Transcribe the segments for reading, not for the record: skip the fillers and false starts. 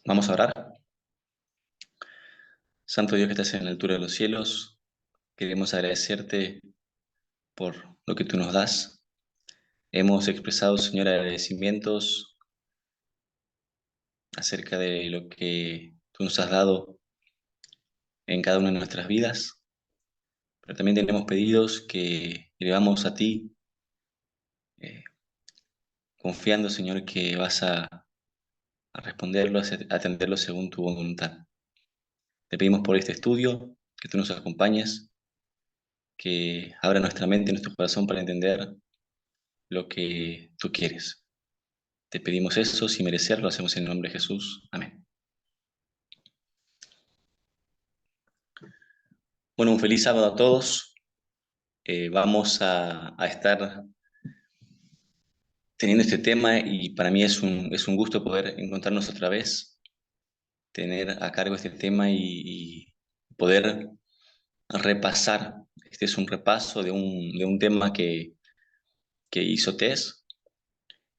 Vamos a orar. Santo Dios que estás en la altura de los cielos, queremos agradecerte por lo que tú nos das. Hemos expresado, Señor, agradecimientos acerca de lo que tú nos has dado en cada una de nuestras vidas, pero también tenemos pedidos que elevamos a ti, eh, confiando, Señor, que vas a responderlos, a atenderlos según tu voluntad. Te pedimos por este estudio, que tú nos acompañes, que abra nuestra mente y nuestro corazón para entender lo que tú quieres. Te pedimos eso, sin merecer, lo hacemos en el nombre de Jesús. Amén. Bueno, un feliz sábado a todos. Vamos a estar teniendo este tema y para mí es un gusto poder encontrarnos otra vez, tener a cargo este tema y poder repasar. Este es un repaso de un tema que hizo Tess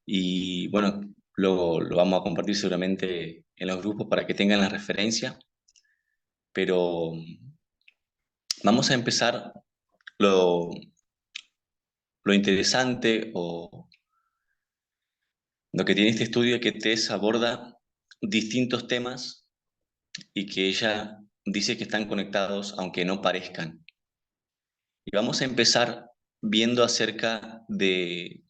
y bueno, luego lo vamos a compartir seguramente en los grupos para que tengan la referencia, pero vamos a empezar lo, lo interesante o lo que tiene este estudio es que Tess aborda distintos temas y que ella dice que están conectados aunque no parezcan. Y vamos a empezar viendo acerca del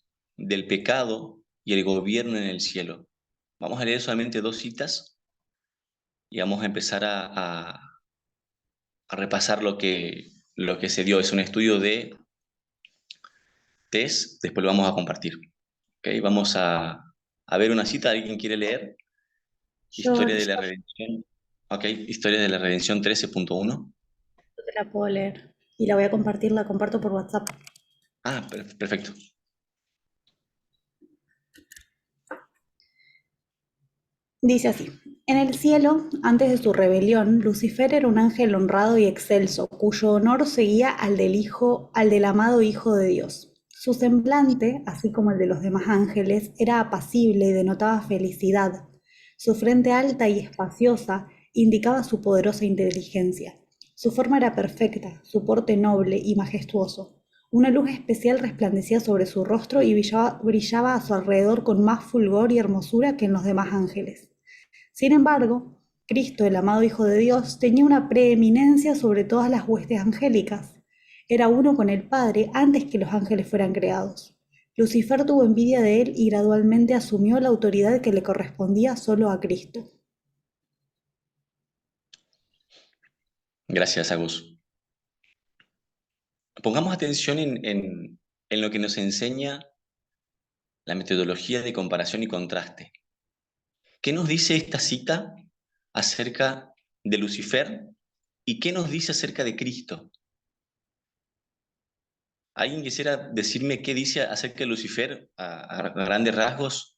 pecado y el gobierno en el cielo. Vamos a leer solamente dos citas y vamos a empezar a repasar lo que se dio. Es un estudio de Tess, después lo vamos a compartir. ¿Okay? Vamos a ver una cita. ¿Alguien quiere leer? Yo Historia de la redención. Ok, Historia de la redención 13.1. te la puedo leer y la voy a compartir, la comparto por WhatsApp. Ah, perfecto. Dice así: en el cielo, antes de su rebelión, Lucifer era un ángel honrado y excelso, cuyo honor seguía al del amado Hijo de Dios. Su semblante, así como el de los demás ángeles, era apacible y denotaba felicidad. Su frente alta y espaciosa indicaba su poderosa inteligencia. Su forma era perfecta, su porte noble y majestuoso. Una luz especial resplandecía sobre su rostro y brillaba a su alrededor con más fulgor y hermosura que en los demás ángeles. Sin embargo, Cristo, el amado Hijo de Dios, tenía una preeminencia sobre todas las huestes angélicas. Era uno con el Padre antes que los ángeles fueran creados. Lucifer tuvo envidia de él y gradualmente asumió la autoridad que le correspondía solo a Cristo. Gracias, Agus. Pongamos atención en lo que nos enseña la metodología de comparación y contraste. ¿Qué nos dice esta cita acerca de Lucifer y qué nos dice acerca de Cristo? ¿Alguien quisiera decirme qué dice acerca de Lucifer a grandes rasgos?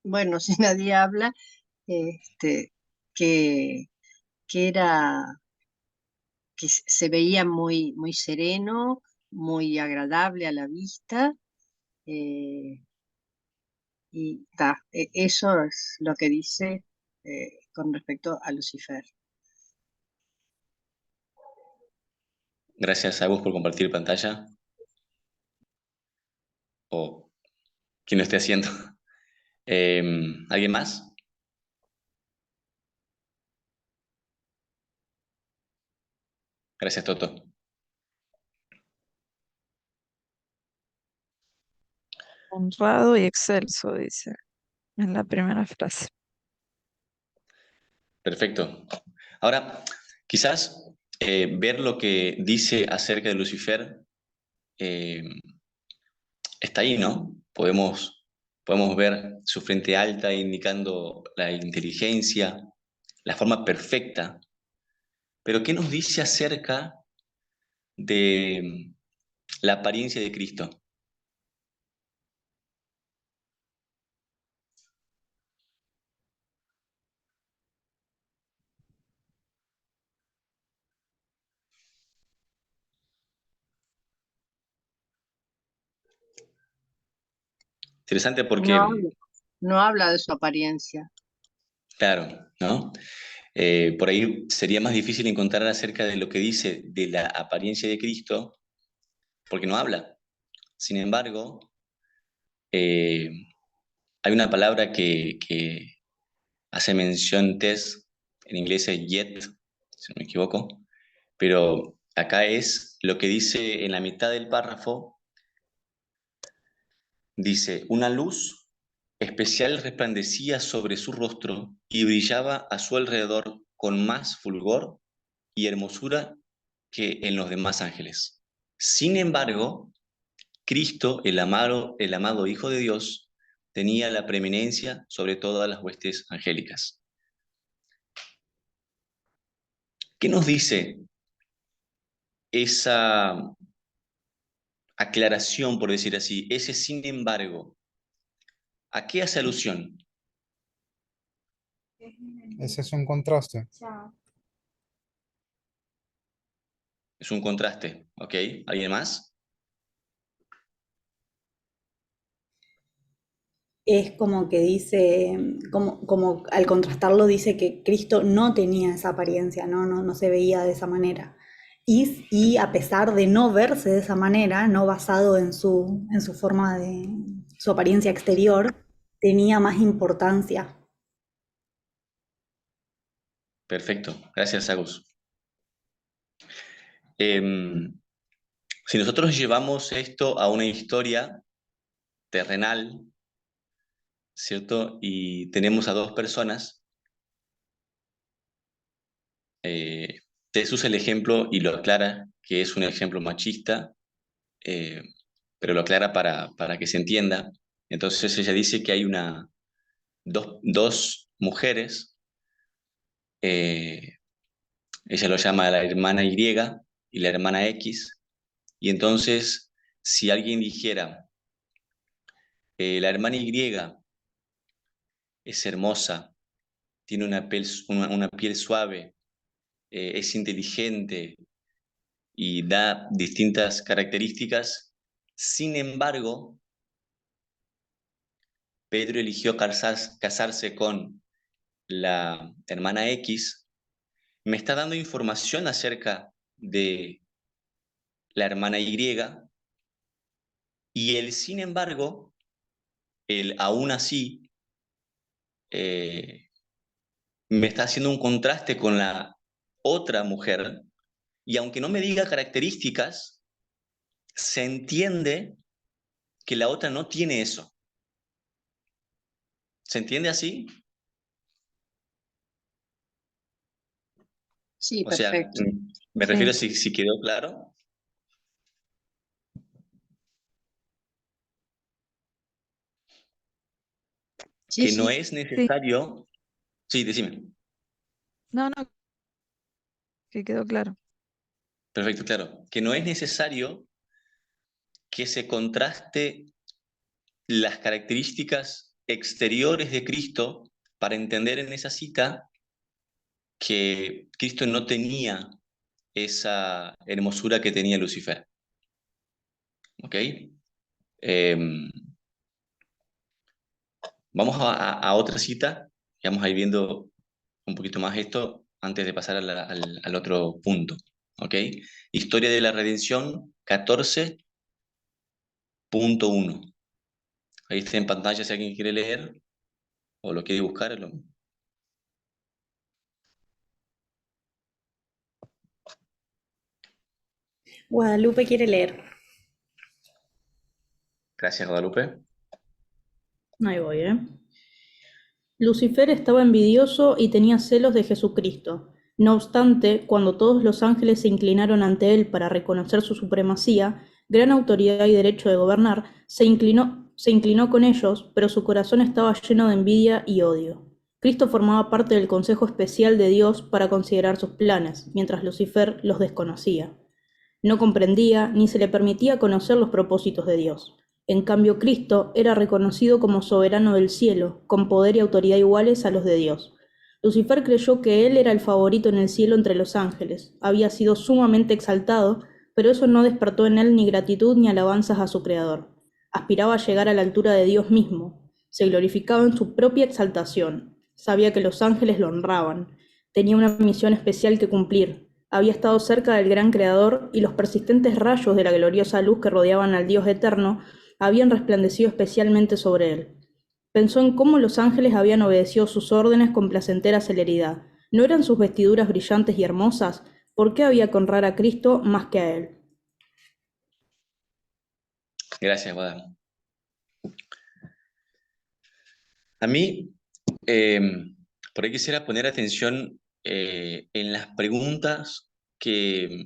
Bueno, si nadie habla, este, que, que era, se veía muy, muy sereno, muy agradable a la vista, eh, y eso es lo que dice con respecto a Lucifer. Gracias, Agus, por compartir pantalla. O quien lo esté haciendo. ¿Alguien más? Gracias, Toto. Honrado y excelso, dice en la primera frase. Perfecto. Ahora, quizás ver lo que dice acerca de Lucifer eh, está ahí, ¿no? Podemos ver su frente alta indicando la inteligencia, la forma perfecta, pero ¿qué nos dice acerca de la apariencia de Cristo? Interesante No porque, habla, no habla de su apariencia. claro, ¿no? Por ahí sería más difícil encontrar acerca de lo que dice de la apariencia de Cristo, porque no habla. Sin embargo, eh, hay una palabra que hace mención Tess, en inglés es yet, si no me equivoco, pero acá es lo que dice en la mitad del párrafo, dice, una luz especial resplandecía sobre su rostro y brillaba a su alrededor con más fulgor y hermosura que en los demás ángeles. Sin embargo, Cristo, el amado Hijo de Dios, tenía la preeminencia sobre todas las huestes angélicas. ¿Qué nos dice esa aclaración, por decir así, ese sin embargo? ¿A qué hace alusión? Ese es un contraste. Es un contraste, ¿ok? ¿Alguien más? Es como que dice, como al contrastarlo dice que Cristo no tenía esa apariencia, no se veía de esa manera. Y a pesar de no verse de esa manera, no basado en su forma de su apariencia exterior, tenía más importancia. Perfecto, gracias, Agus. Si nosotros llevamos esto a una historia terrenal, ¿cierto? Y tenemos a dos personas, Jesús usa el ejemplo y lo aclara, que es un ejemplo machista, eh, pero lo aclara para que se entienda. Entonces ella dice que hay dos mujeres, eh, ella lo llama la hermana Y y la hermana X, y entonces si alguien dijera, la hermana Y es hermosa, tiene una piel suave, es inteligente y da distintas características, sin embargo, Pedro eligió casarse con la hermana X, me está dando información acerca de la hermana Y, y él, sin embargo, él aún así eh, me está haciendo un contraste con la otra mujer, y aunque no me diga características, se entiende que la otra no tiene eso. ¿Se entiende así? Sí, O sea, perfecto. me refiero Sí, si quedó claro, sí, que no sí. es Sí, necesario, sí, decime, no, no, que quedó claro. perfecto, claro, que no es necesario que se contraste las características exteriores de Cristo para entender en esa cita que Cristo no tenía esa hermosura que tenía Lucifer. ¿Ok? Eh, vamos a otra cita y vamos a ir viendo un poquito más esto antes de pasar al otro punto. ¿Ok? Historia de la Redención 14.1. Ahí está en pantalla si alguien quiere leer o lo quiere buscar. Guadalupe quiere leer. Gracias, Guadalupe. Ahí voy, ¿eh? Lucifer estaba envidioso y tenía celos de Jesucristo. No obstante, cuando todos los ángeles se inclinaron ante él para reconocer su supremacía, gran autoridad y derecho de gobernar, se inclinó con ellos, pero su corazón estaba lleno de envidia y odio. Cristo formaba parte del consejo especial de Dios para considerar sus planes, mientras Lucifer los desconocía. No comprendía ni se le permitía conocer los propósitos de Dios. En cambio, Cristo era reconocido como soberano del cielo, con poder y autoridad iguales a los de Dios. Lucifer creyó que él era el favorito en el cielo entre los ángeles. Había sido sumamente exaltado, pero eso no despertó en él ni gratitud ni alabanzas a su Creador. Aspiraba a llegar a la altura de Dios mismo. Se glorificaba en su propia exaltación. Sabía que los ángeles lo honraban. Tenía una misión especial que cumplir. Había estado cerca del gran Creador y los persistentes rayos de la gloriosa luz que rodeaban al Dios eterno habían resplandecido especialmente sobre él. Pensó en cómo los ángeles habían obedecido sus órdenes con placentera celeridad. ¿No eran sus vestiduras brillantes y hermosas? ¿Por qué había que honrar a Cristo más que a él? Gracias, Guada. A mí, eh, por ahí quisiera poner atención en las preguntas que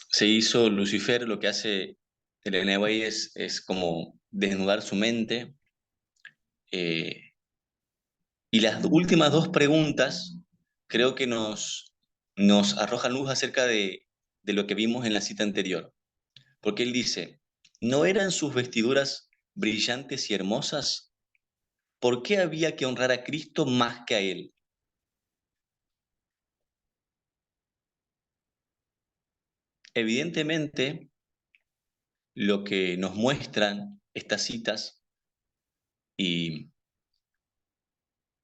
se hizo Lucifer. Lo que hace Elena White es como desnudar su mente. Y las últimas dos preguntas creo que nos arrojan luz acerca de lo que vimos en la cita anterior. Porque él dice, ¿no eran sus vestiduras brillantes y hermosas? ¿Por qué había que honrar a Cristo más que a él? Evidentemente, lo que nos muestran estas citas, y,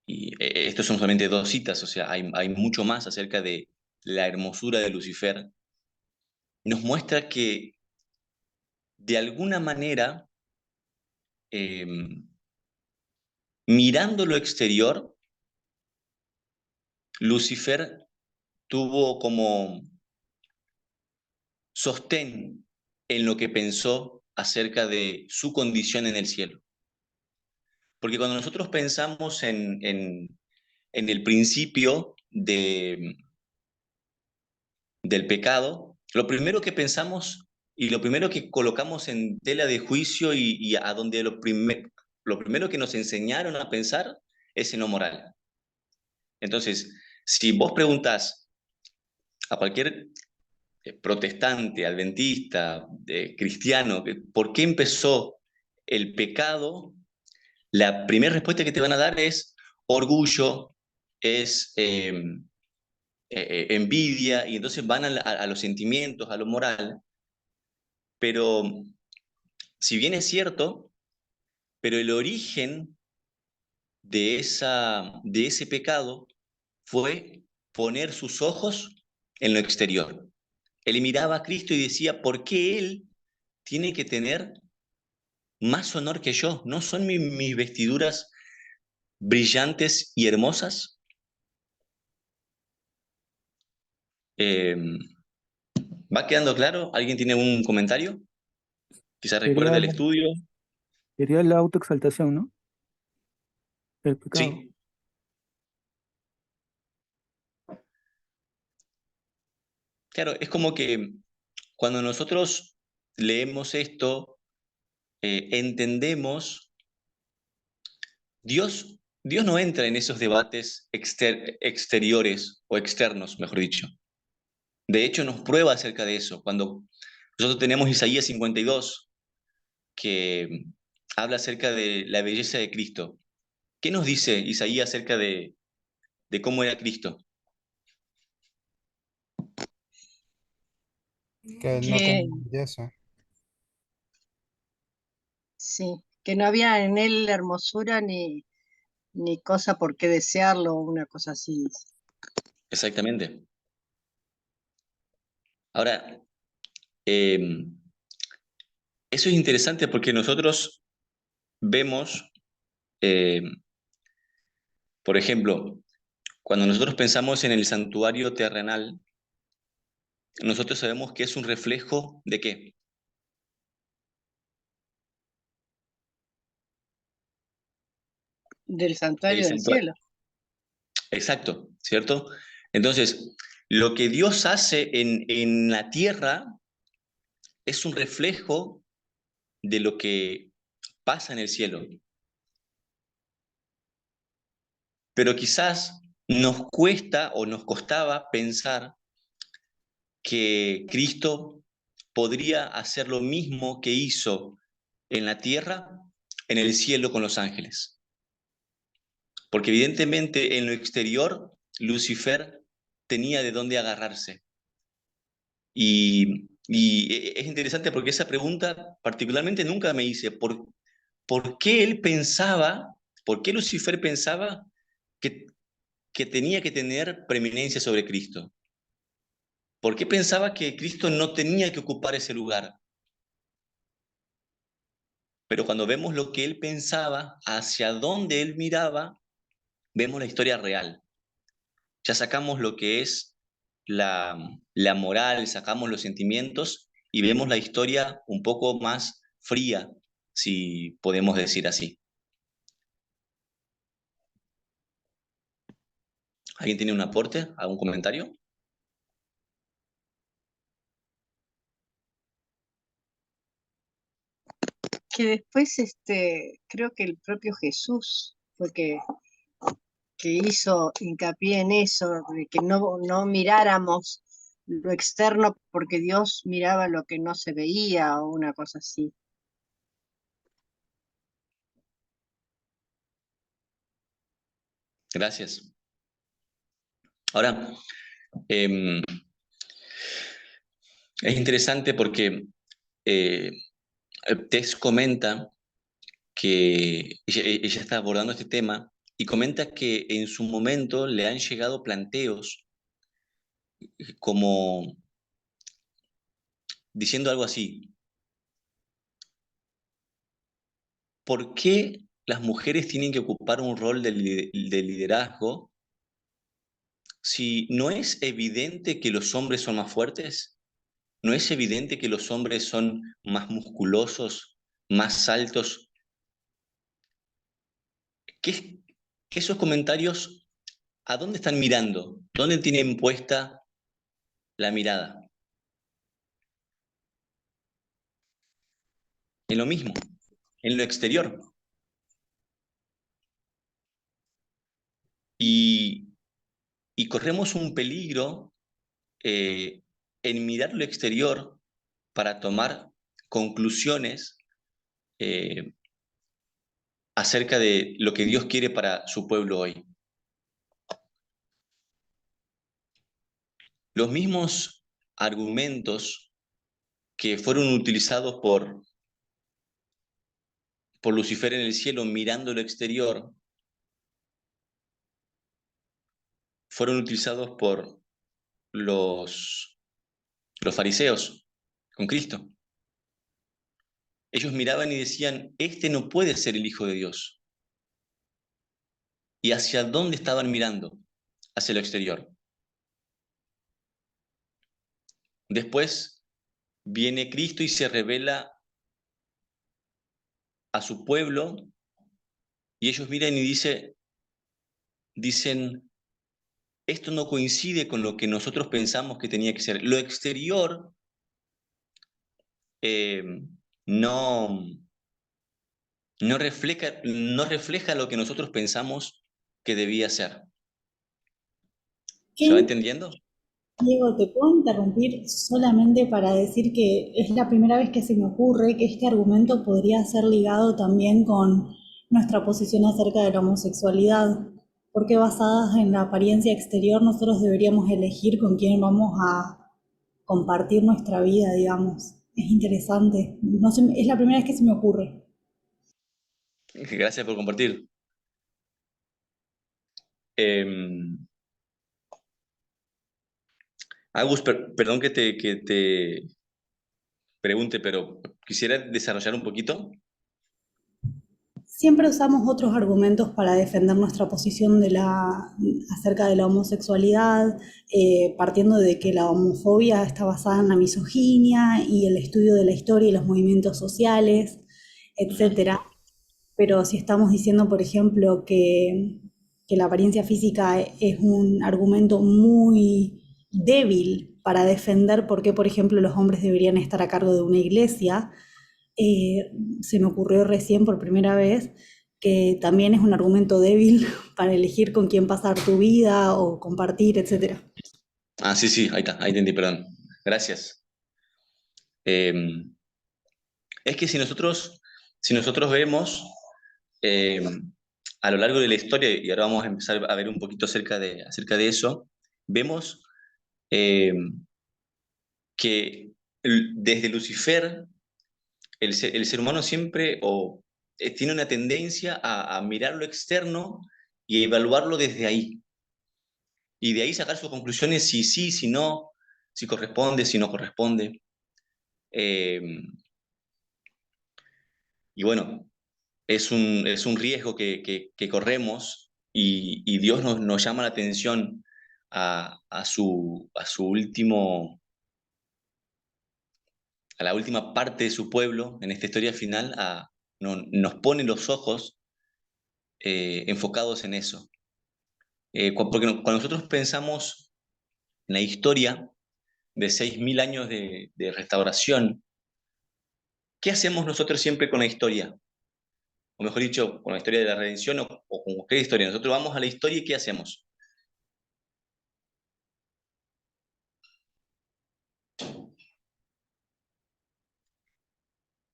y estos son solamente dos citas, o sea, hay mucho más acerca de la hermosura de Lucifer, nos muestra que de alguna manera, eh, mirando lo exterior, Lucifer tuvo como sostén en lo que pensó acerca de su condición en el cielo. Porque cuando nosotros pensamos en el principio del pecado, lo primero que pensamos y lo primero que colocamos en tela de juicio y a donde lo primero que nos enseñaron a pensar es en lo moral. Entonces, si vos preguntás a cualquier protestante, adventista, cristiano, ¿por qué empezó el pecado? La primera respuesta que te van a dar es orgullo, es envidia, y entonces van a los sentimientos, a lo moral. Pero si bien es cierto, pero el origen de ese pecado fue poner sus ojos en lo exterior. Él miraba a Cristo y decía, ¿por qué él tiene que tener más honor que yo? ¿No son mis vestiduras brillantes y hermosas? Eh, ¿Va quedando claro? ¿Alguien tiene un comentario? Quizás recuerde Sería, el estudio. sería la autoexaltación, ¿no? El pecado. Sí, claro, es como que cuando nosotros leemos esto, entendemos, Dios no entra en esos debates exteriores o externos, mejor dicho. De hecho, nos prueba acerca de eso. Cuando nosotros tenemos Isaías 52, que habla acerca de la belleza de Cristo. ¿Qué nos dice Isaías acerca de cómo era Cristo? Que él no Que tenía belleza. sí, que no había en él hermosura ni cosa por qué desearlo, una cosa así. Exactamente. Ahora, eh, eso es interesante porque nosotros vemos, eh, por ejemplo, cuando nosotros pensamos en el santuario terrenal, nosotros sabemos que es un reflejo ¿de qué? Del El santuario del santuario. cielo. Exacto, ¿cierto? Entonces, lo que Dios hace en la tierra es un reflejo de lo que pasa en el cielo. Pero quizás nos cuesta o nos costaba pensar que Cristo podría hacer lo mismo que hizo en la tierra, en el cielo con los ángeles. Porque evidentemente en lo exterior, Lucifer tenía de dónde agarrarse. Y Y es interesante porque esa pregunta particularmente nunca me hice, ¿por qué él pensaba, por qué Lucifer pensaba que, que tenía que tener preeminencia sobre Cristo? ¿Por qué pensaba que Cristo no tenía que ocupar ese lugar? Pero cuando vemos lo que él pensaba, hacia dónde él miraba, vemos la historia real. Ya sacamos lo que es la moral, sacamos los sentimientos y vemos la historia un poco más fría, si podemos decir así. ¿Alguien tiene un aporte? ¿Algún comentario? Que después creo que el propio Jesús fue que hizo hincapié en eso, de que no miráramos lo externo porque Dios miraba lo que no se veía o una cosa así. Gracias. Ahora, eh, es interesante porque eh, Tess comenta que ella está abordando este tema y comenta que en su momento le han llegado planteos como diciendo algo así: ¿por qué las mujeres tienen que ocupar un rol de liderazgo si no es evidente que los hombres son más fuertes? ¿No es evidente que los hombres son más musculosos, más altos? ¿Qué, esos comentarios, ¿a dónde están mirando? ¿Dónde tienen puesta la mirada? En lo mismo, en lo exterior. Y, y corremos un peligro eh, en mirar lo exterior para tomar conclusiones eh, acerca de lo que Dios quiere para su pueblo hoy. Los mismos argumentos que fueron utilizados por Lucifer en el cielo mirando lo exterior, fueron utilizados por los fariseos con Cristo. Ellos miraban y decían: este no puede ser el Hijo de Dios. ¿Y hacia dónde estaban mirando? Hacia lo exterior. Después viene Cristo y se revela a su pueblo y ellos miran y dicen: esto no coincide con lo que nosotros pensamos que tenía que ser. Lo exterior eh, no, no refleja lo que nosotros pensamos que debía ser. ¿Se va ¿Qué? entendiendo? Diego, ¿te puedo interrumpir solamente para decir que es la primera vez que se me ocurre que este argumento podría ser ligado también con nuestra posición acerca de la homosexualidad? Porque basadas en la apariencia exterior, nosotros deberíamos elegir con quién vamos a compartir nuestra vida, digamos. Es interesante. No sé, es la primera vez que se me ocurre. Gracias por compartir. Eh, Agus, perdón que te pregunte, pero quisiera desarrollar un poquito. Siempre usamos otros argumentos para defender nuestra posición acerca de la homosexualidad, partiendo de que la homofobia está basada en la misoginia y el estudio de la historia y los movimientos sociales, etcétera. Pero si estamos diciendo, por ejemplo, que la apariencia física es un argumento muy débil para defender por qué, por ejemplo, los hombres deberían estar a cargo de una iglesia, se me ocurrió recién por primera vez que también es un argumento débil para elegir con quién pasar tu vida o compartir, etcétera. Ah, sí, sí, ahí está, ahí entendí, perdón. Gracias. Eh, es que si nosotros vemos eh, a lo largo de la historia, y ahora vamos a empezar a ver un poquito acerca de eso, vemos eh, que desde Lucifer, el ser humano siempre tiene una tendencia a mirar lo externo y a evaluarlo desde ahí. Y de ahí sacar sus conclusiones si sí, si no, si corresponde, si no corresponde. Eh, y bueno, es un riesgo que corremos y Dios nos llama la atención a su último, a la última parte de su pueblo, en esta historia final, nos pone los ojos enfocados en eso. Porque cuando nosotros pensamos en la historia de 6.000 años de restauración, ¿qué hacemos nosotros siempre con la historia? O mejor dicho, con la historia de la redención o con cualquier historia. Nosotros vamos a la historia y ¿qué hacemos?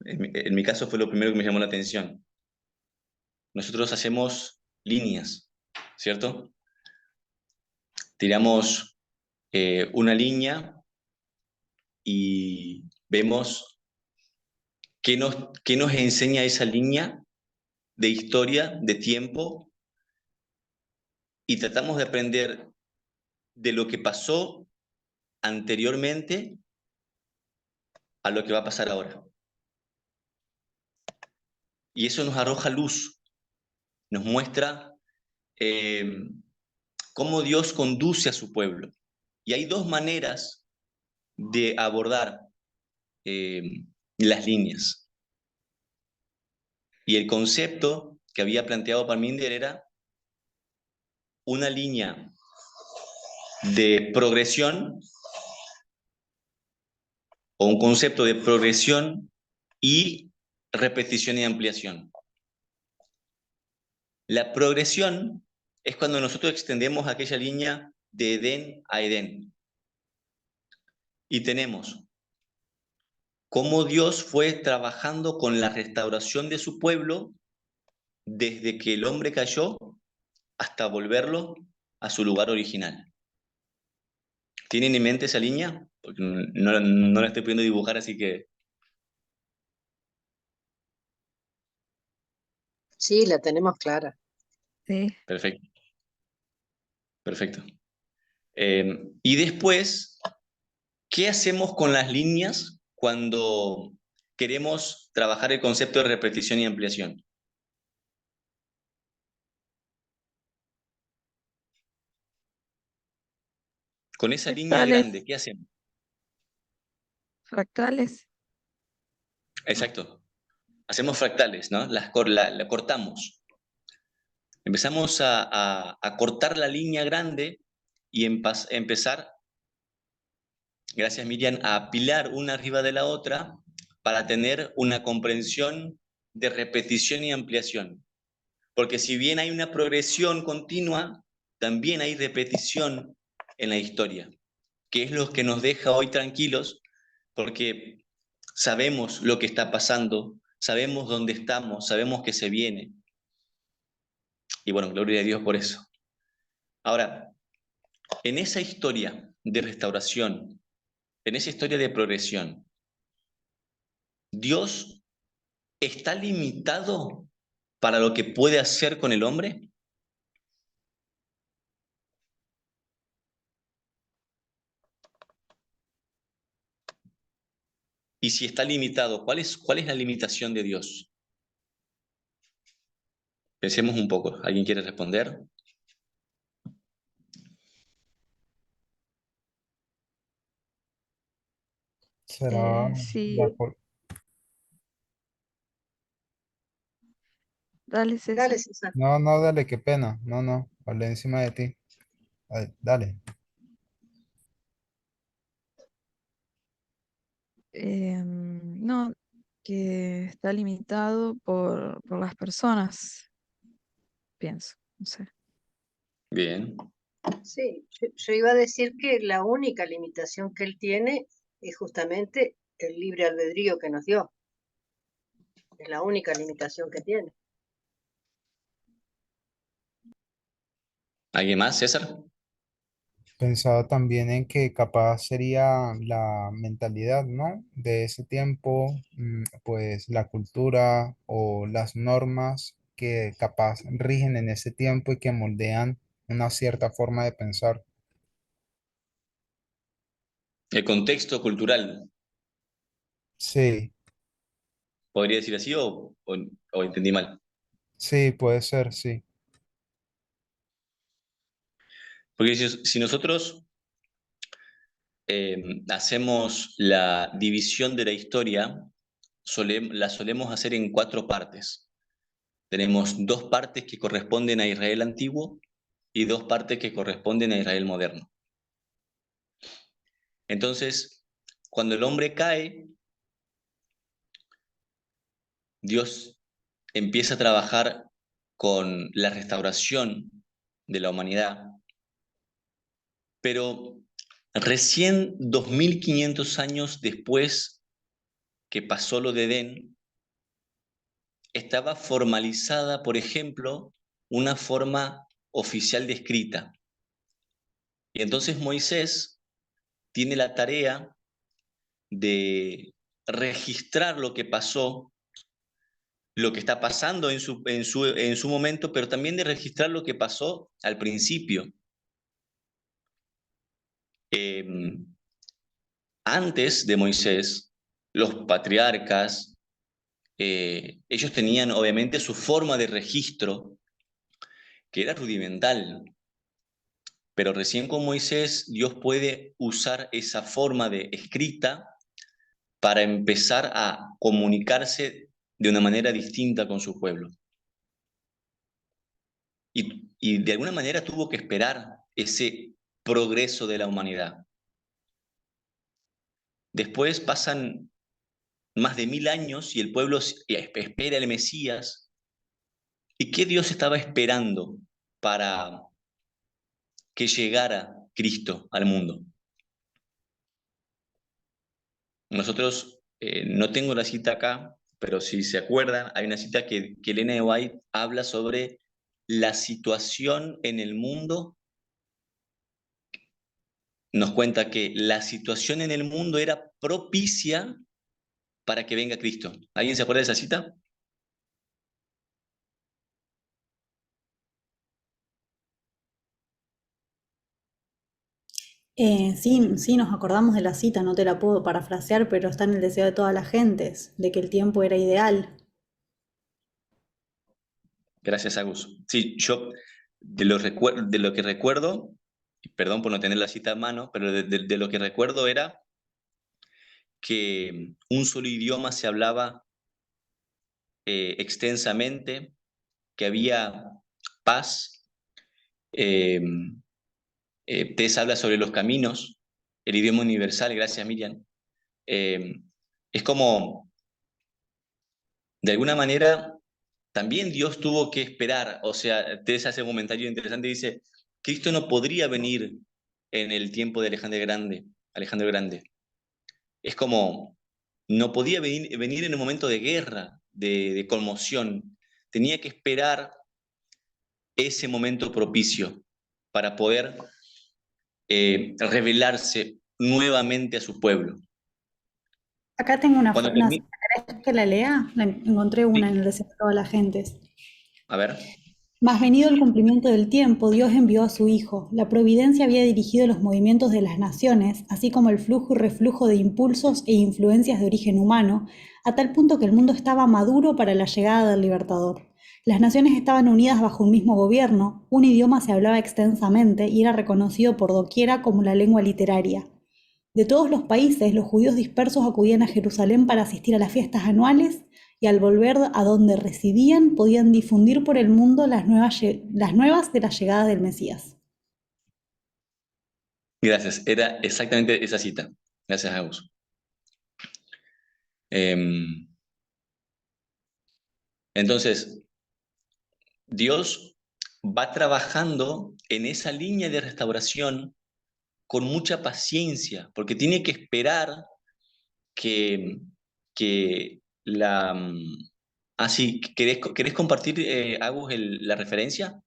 En mi caso fue lo primero que me llamó la atención. Nosotros hacemos líneas, ¿cierto? Tiramos una línea y vemos qué nos enseña esa línea de historia, de tiempo, y tratamos de aprender de lo que pasó anteriormente a lo que va a pasar ahora. Y eso nos arroja luz, nos muestra cómo Dios conduce a su pueblo. Y hay dos maneras de abordar eh, las líneas. Y el concepto que había planteado Parminder era una línea de progresión o un concepto de progresión y repetición y ampliación. La progresión es cuando nosotros extendemos aquella línea de Edén a Edén. Y tenemos cómo Dios fue trabajando con la restauración de su pueblo desde que el hombre cayó hasta volverlo a su lugar original. ¿Tienen en mente esa línea? Porque no la estoy pudiendo dibujar, así que... Sí, la tenemos clara. Sí. Perfecto, perfecto. Y después, ¿qué hacemos con las líneas cuando queremos trabajar el concepto de repetición y ampliación? Con esa línea Fractales, grande, ¿qué hacemos? fractales. Exacto. Hacemos fractales, ¿no? La cortamos. Empezamos a cortar la línea grande y empezar, gracias Miriam, a apilar una arriba de la otra para tener una comprensión de repetición y ampliación. Porque si bien hay una progresión continua, también hay repetición en la historia, que es lo que nos deja hoy tranquilos, porque sabemos lo que está pasando, sabemos dónde estamos, sabemos que se viene. Y bueno, gloria a Dios por eso. Ahora, en esa historia de restauración, en esa historia de progresión, ¿Dios está limitado para lo que puede hacer con el hombre? Y si está limitado, cuál es la limitación de Dios? Pensemos un poco. ¿Alguien quiere responder? Será la, Sí, cor- dale, Dale, César. César. No, no, dale, qué pena. No, no, hablé encima de ti. Dale. No, que está limitado por las personas, pienso, no sé. Bien, Sí, yo iba a decir que la única limitación que él tiene es justamente el libre albedrío que nos dio. Es la única limitación que tiene. ¿alguien más, César? Pensaba también en que capaz sería la mentalidad, ¿no? De ese tiempo, pues la cultura o las normas que capaz rigen en ese tiempo y que moldean una cierta forma de pensar. El contexto cultural, Sí, podría decir así, o entendí mal. sí, puede ser, sí. Porque si nosotros hacemos la división de la historia, la solemos hacer en cuatro partes. Tenemos dos partes que corresponden a Israel antiguo y dos partes que corresponden a Israel moderno. Entonces, cuando el hombre cae, Dios empieza a trabajar con la restauración de la humanidad, pero recién 2500 años después que pasó lo de Edén, estaba formalizada, por ejemplo, una forma oficial de escrita. Y entonces Moisés tiene la tarea de registrar lo que pasó, lo que está pasando en su momento, pero también de registrar lo que pasó al principio. Eh, Antes de Moisés, los patriarcas, ellos tenían obviamente su forma de registro, que era rudimental, pero recién con Moisés Dios puede usar esa forma de escrita para empezar a comunicarse de una manera distinta con su pueblo. Y de alguna manera tuvo que esperar ese progreso de la humanidad. Después pasan más de 1000 años y el pueblo espera el Mesías. ¿Y qué Dios estaba esperando para que llegara Cristo al mundo? Nosotros, no tengo la cita acá, pero si se acuerdan, hay una cita que Elena de White habla sobre la situación en el mundo. Nos cuenta que la situación en el mundo era propicia para que venga Cristo. ¿Alguien se acuerda de esa cita? Sí, sí, nos acordamos de la cita, no te la puedo parafrasear, pero está en el deseo de todas las gentes, de que el tiempo era ideal. Gracias, Agus. Sí, yo de lo que recuerdo, perdón por no tener la cita a mano, pero de lo que recuerdo era que un solo idioma se hablaba extensamente, que había paz. Eh, Tess habla sobre los caminos, el idioma universal, gracias Miriam. Eh, es como, de alguna manera, también Dios tuvo que esperar, o sea, Tess hace un comentario interesante, dice, Cristo no podría venir en el tiempo de Alejandro Grande. Es como, no podía venir en un momento de guerra, de conmoción. Tenía que esperar ese momento propicio para poder revelarse nuevamente a su pueblo. Acá tengo Cuando una termine, cita, ¿querés que la lea? Encontré una en sí, el deseo de todas las gentes. a ver, Mas venido el cumplimiento del tiempo, Dios envió a su Hijo. La providencia había dirigido los movimientos de las naciones, así como el flujo y reflujo de impulsos e influencias de origen humano, a tal punto que el mundo estaba maduro para la llegada del Libertador. Las naciones estaban unidas bajo un mismo gobierno, un idioma se hablaba extensamente y era reconocido por doquiera como la lengua literaria. De todos los países, los judíos dispersos acudían a Jerusalén para asistir a las fiestas anuales y al volver a donde residían podían difundir por el mundo las nuevas de la llegada del Mesías. gracias, era exactamente esa cita. Gracias, Agus. Entonces, Dios va trabajando en esa línea de restauración con mucha paciencia, porque tiene que esperar que, que la... Ah, sí, ¿querés compartir, Agus, la referencia?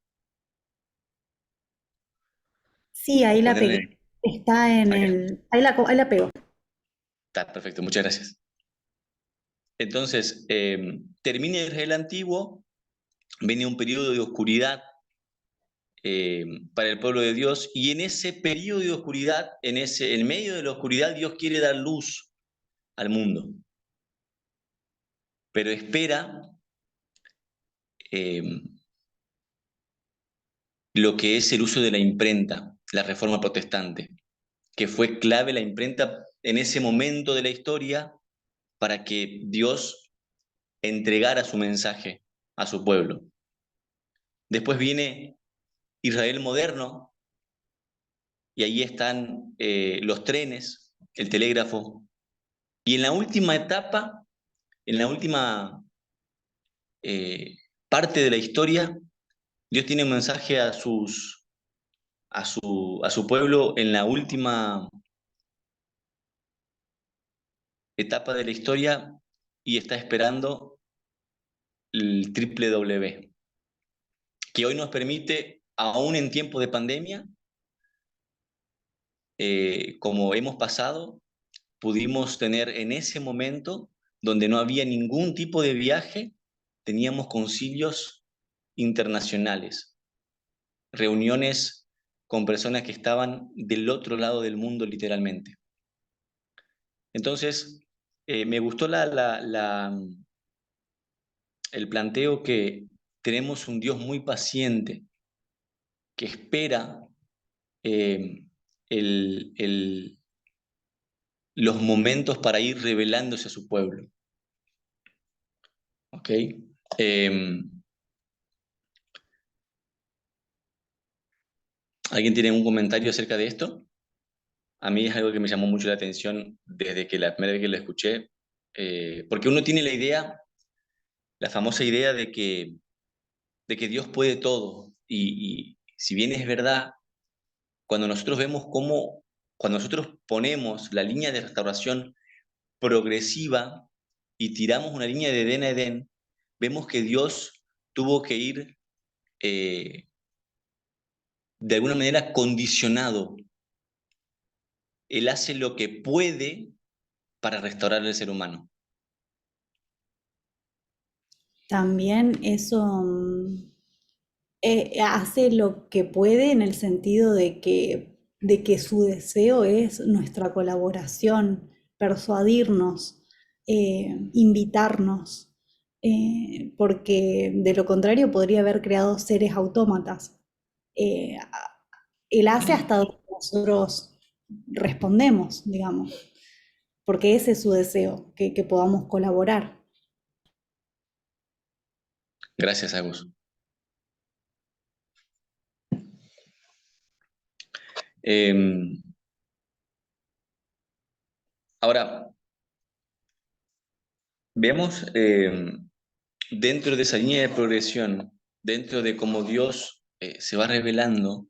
Sí, ahí o la poner en pegué. Está en ahí el... ahí la pego. está, perfecto, muchas gracias. Entonces, termina Israel antiguo, viene un periodo de oscuridad para el pueblo de Dios, y en ese periodo de oscuridad, en medio de la oscuridad, Dios quiere dar luz al mundo, pero espera eh, lo que es el uso de la imprenta, la reforma protestante, que fue clave la imprenta en ese momento de la historia para que Dios entregara su mensaje a su pueblo. Después viene Israel moderno, y ahí están los trenes, el telégrafo, y en la última etapa, en la última eh, parte de la historia, Dios tiene un mensaje a su pueblo en la última etapa de la historia, y está esperando el triple W, que hoy nos permite, aún en tiempos de pandemia, como hemos pasado, pudimos tener en ese momento, donde no había ningún tipo de viaje, teníamos concilios internacionales, reuniones con personas que estaban del otro lado del mundo literalmente. Entonces, me gustó el planteo que tenemos un Dios muy paciente, que espera eh, el, el, los momentos para ir revelándose a su pueblo. ¿Ok? ¿Alguien tiene un comentario acerca de esto? A mí es algo que me llamó mucho la atención desde que la primera vez que lo escuché, porque uno tiene la idea, la famosa idea de que Dios puede todo, y si bien es verdad, cuando nosotros vemos cómo, cuando nosotros ponemos la línea de restauración progresiva y tiramos una línea de Edén a Edén, vemos que Dios tuvo que ir de alguna manera condicionado. Él hace lo que puede para restaurar al ser humano. También eso hace lo que puede en el sentido de que su deseo es nuestra colaboración, persuadirnos, invitarnos, porque de lo contrario podría haber creado seres autómatas. Eh, él hace hasta donde nosotros respondemos, digamos, porque ese es su deseo, que podamos colaborar. Gracias, Agus. Ahora, veamos dentro de esa línea de progresión, dentro de cómo Dios se va revelando,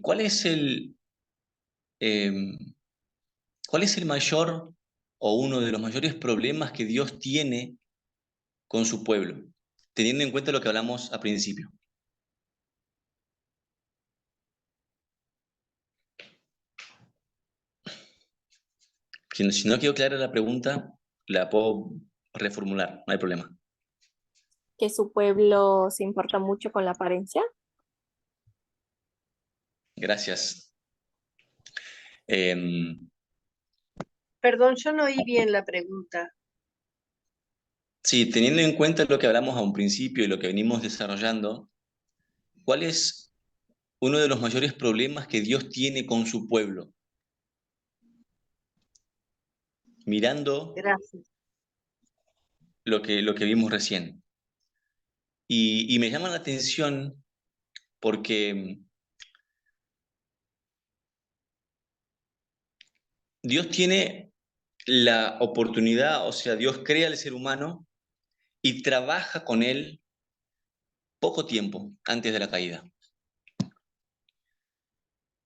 ¿cuál es eh, cuál es el mayor o uno de los mayores problemas que Dios tiene con su pueblo, teniendo en cuenta lo que hablamos al principio? Si no quedó clara la pregunta, la puedo reformular, no hay problema. Que su pueblo se importa mucho con la apariencia. Gracias. Eh, Perdón, yo no oí bien la pregunta. sí, teniendo en cuenta lo que hablamos a un principio y lo que venimos desarrollando, ¿cuál es uno de los mayores problemas que Dios tiene con su pueblo? Mirando Gracias. lo que vimos recién. Y me llama la atención porque Dios tiene la oportunidad, o sea, Dios crea al ser humano y trabaja con él poco tiempo antes de la caída.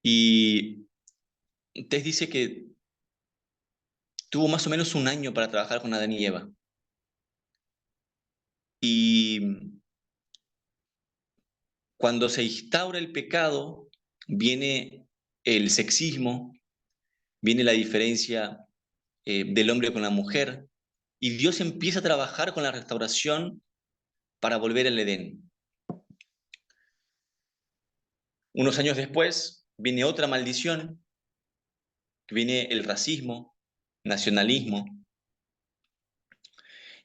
Y Tess dice que tuvo más o menos un año para trabajar con Adán y Eva. Y cuando se instaura el pecado, viene el sexismo, viene la diferencia del hombre con la mujer, y Dios empieza a trabajar con la restauración para volver al Edén. Unos años después viene otra maldición, viene el racismo, nacionalismo,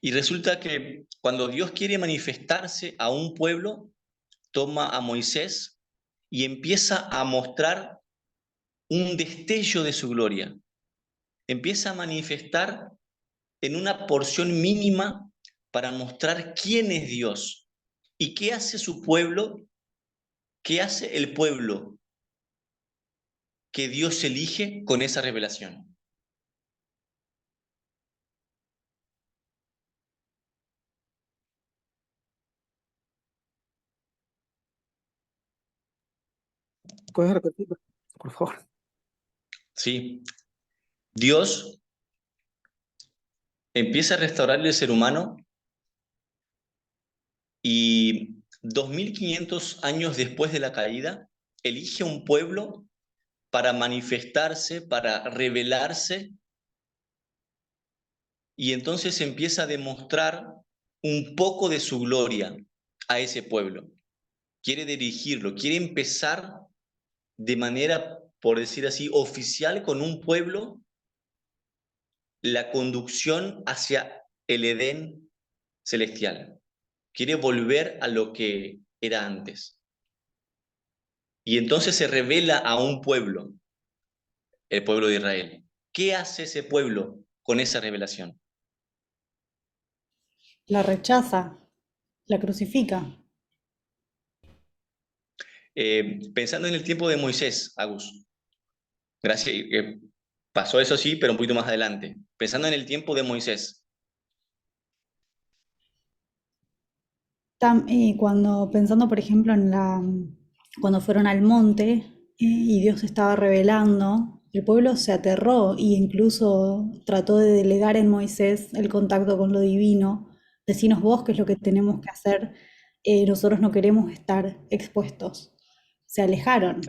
y resulta que cuando Dios quiere manifestarse a un pueblo, toma a Moisés y empieza a mostrar un destello de su gloria. Empieza a manifestar en una porción mínima para mostrar quién es Dios y qué hace su pueblo, qué hace el pueblo que Dios elige con esa revelación. ¿Puedes repetir, por favor? ¿Sí? Dios empieza a restaurar el ser humano y 2500 años después de la caída, elige un pueblo para manifestarse, para revelarse, y entonces empieza a demostrar un poco de su gloria a ese pueblo. Quiere dirigirlo, quiere empezar de manera, por decir así, oficial con un pueblo, la conducción hacia el Edén celestial. Quiere volver a lo que era antes. Y entonces se revela a un pueblo, el pueblo de Israel. ¿Qué hace ese pueblo con esa revelación? La rechaza, la crucifica. Pensando en el tiempo de Moisés, Agus, gracias, pasó eso sí, pero un poquito más adelante. Pensando en el tiempo de Moisés, Cuando pensando, por ejemplo, cuando fueron al monte y Dios estaba revelando, el pueblo se aterró e incluso trató de delegar en Moisés el contacto con lo divino. Decinos vos qué es lo que tenemos que hacer. Nosotros no queremos estar expuestos. Se alejaron.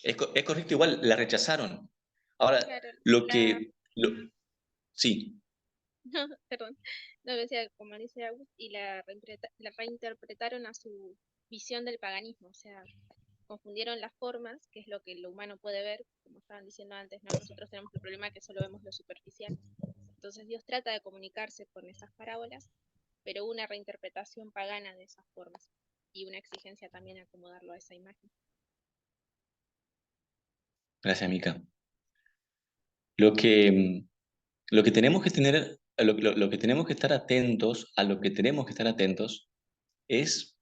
es correcto, igual la rechazaron. Ahora, Claro, lo la, que, sí, no, perdón, no decía, como dice Agus, y la reinterpretaron a su visión del paganismo, o sea, confundieron las formas, que es lo que lo humano puede ver, como estaban diciendo antes, ¿no? Nosotros tenemos el problema que solo vemos lo superficial. Entonces Dios trata de comunicarse con esas parábolas, pero una reinterpretación pagana de esas formas y una exigencia también a acomodarlo a esa imagen. gracias, Mica. Lo que, lo que tenemos que tener, lo que tenemos que estar atentos, a lo que tenemos que estar atentos, es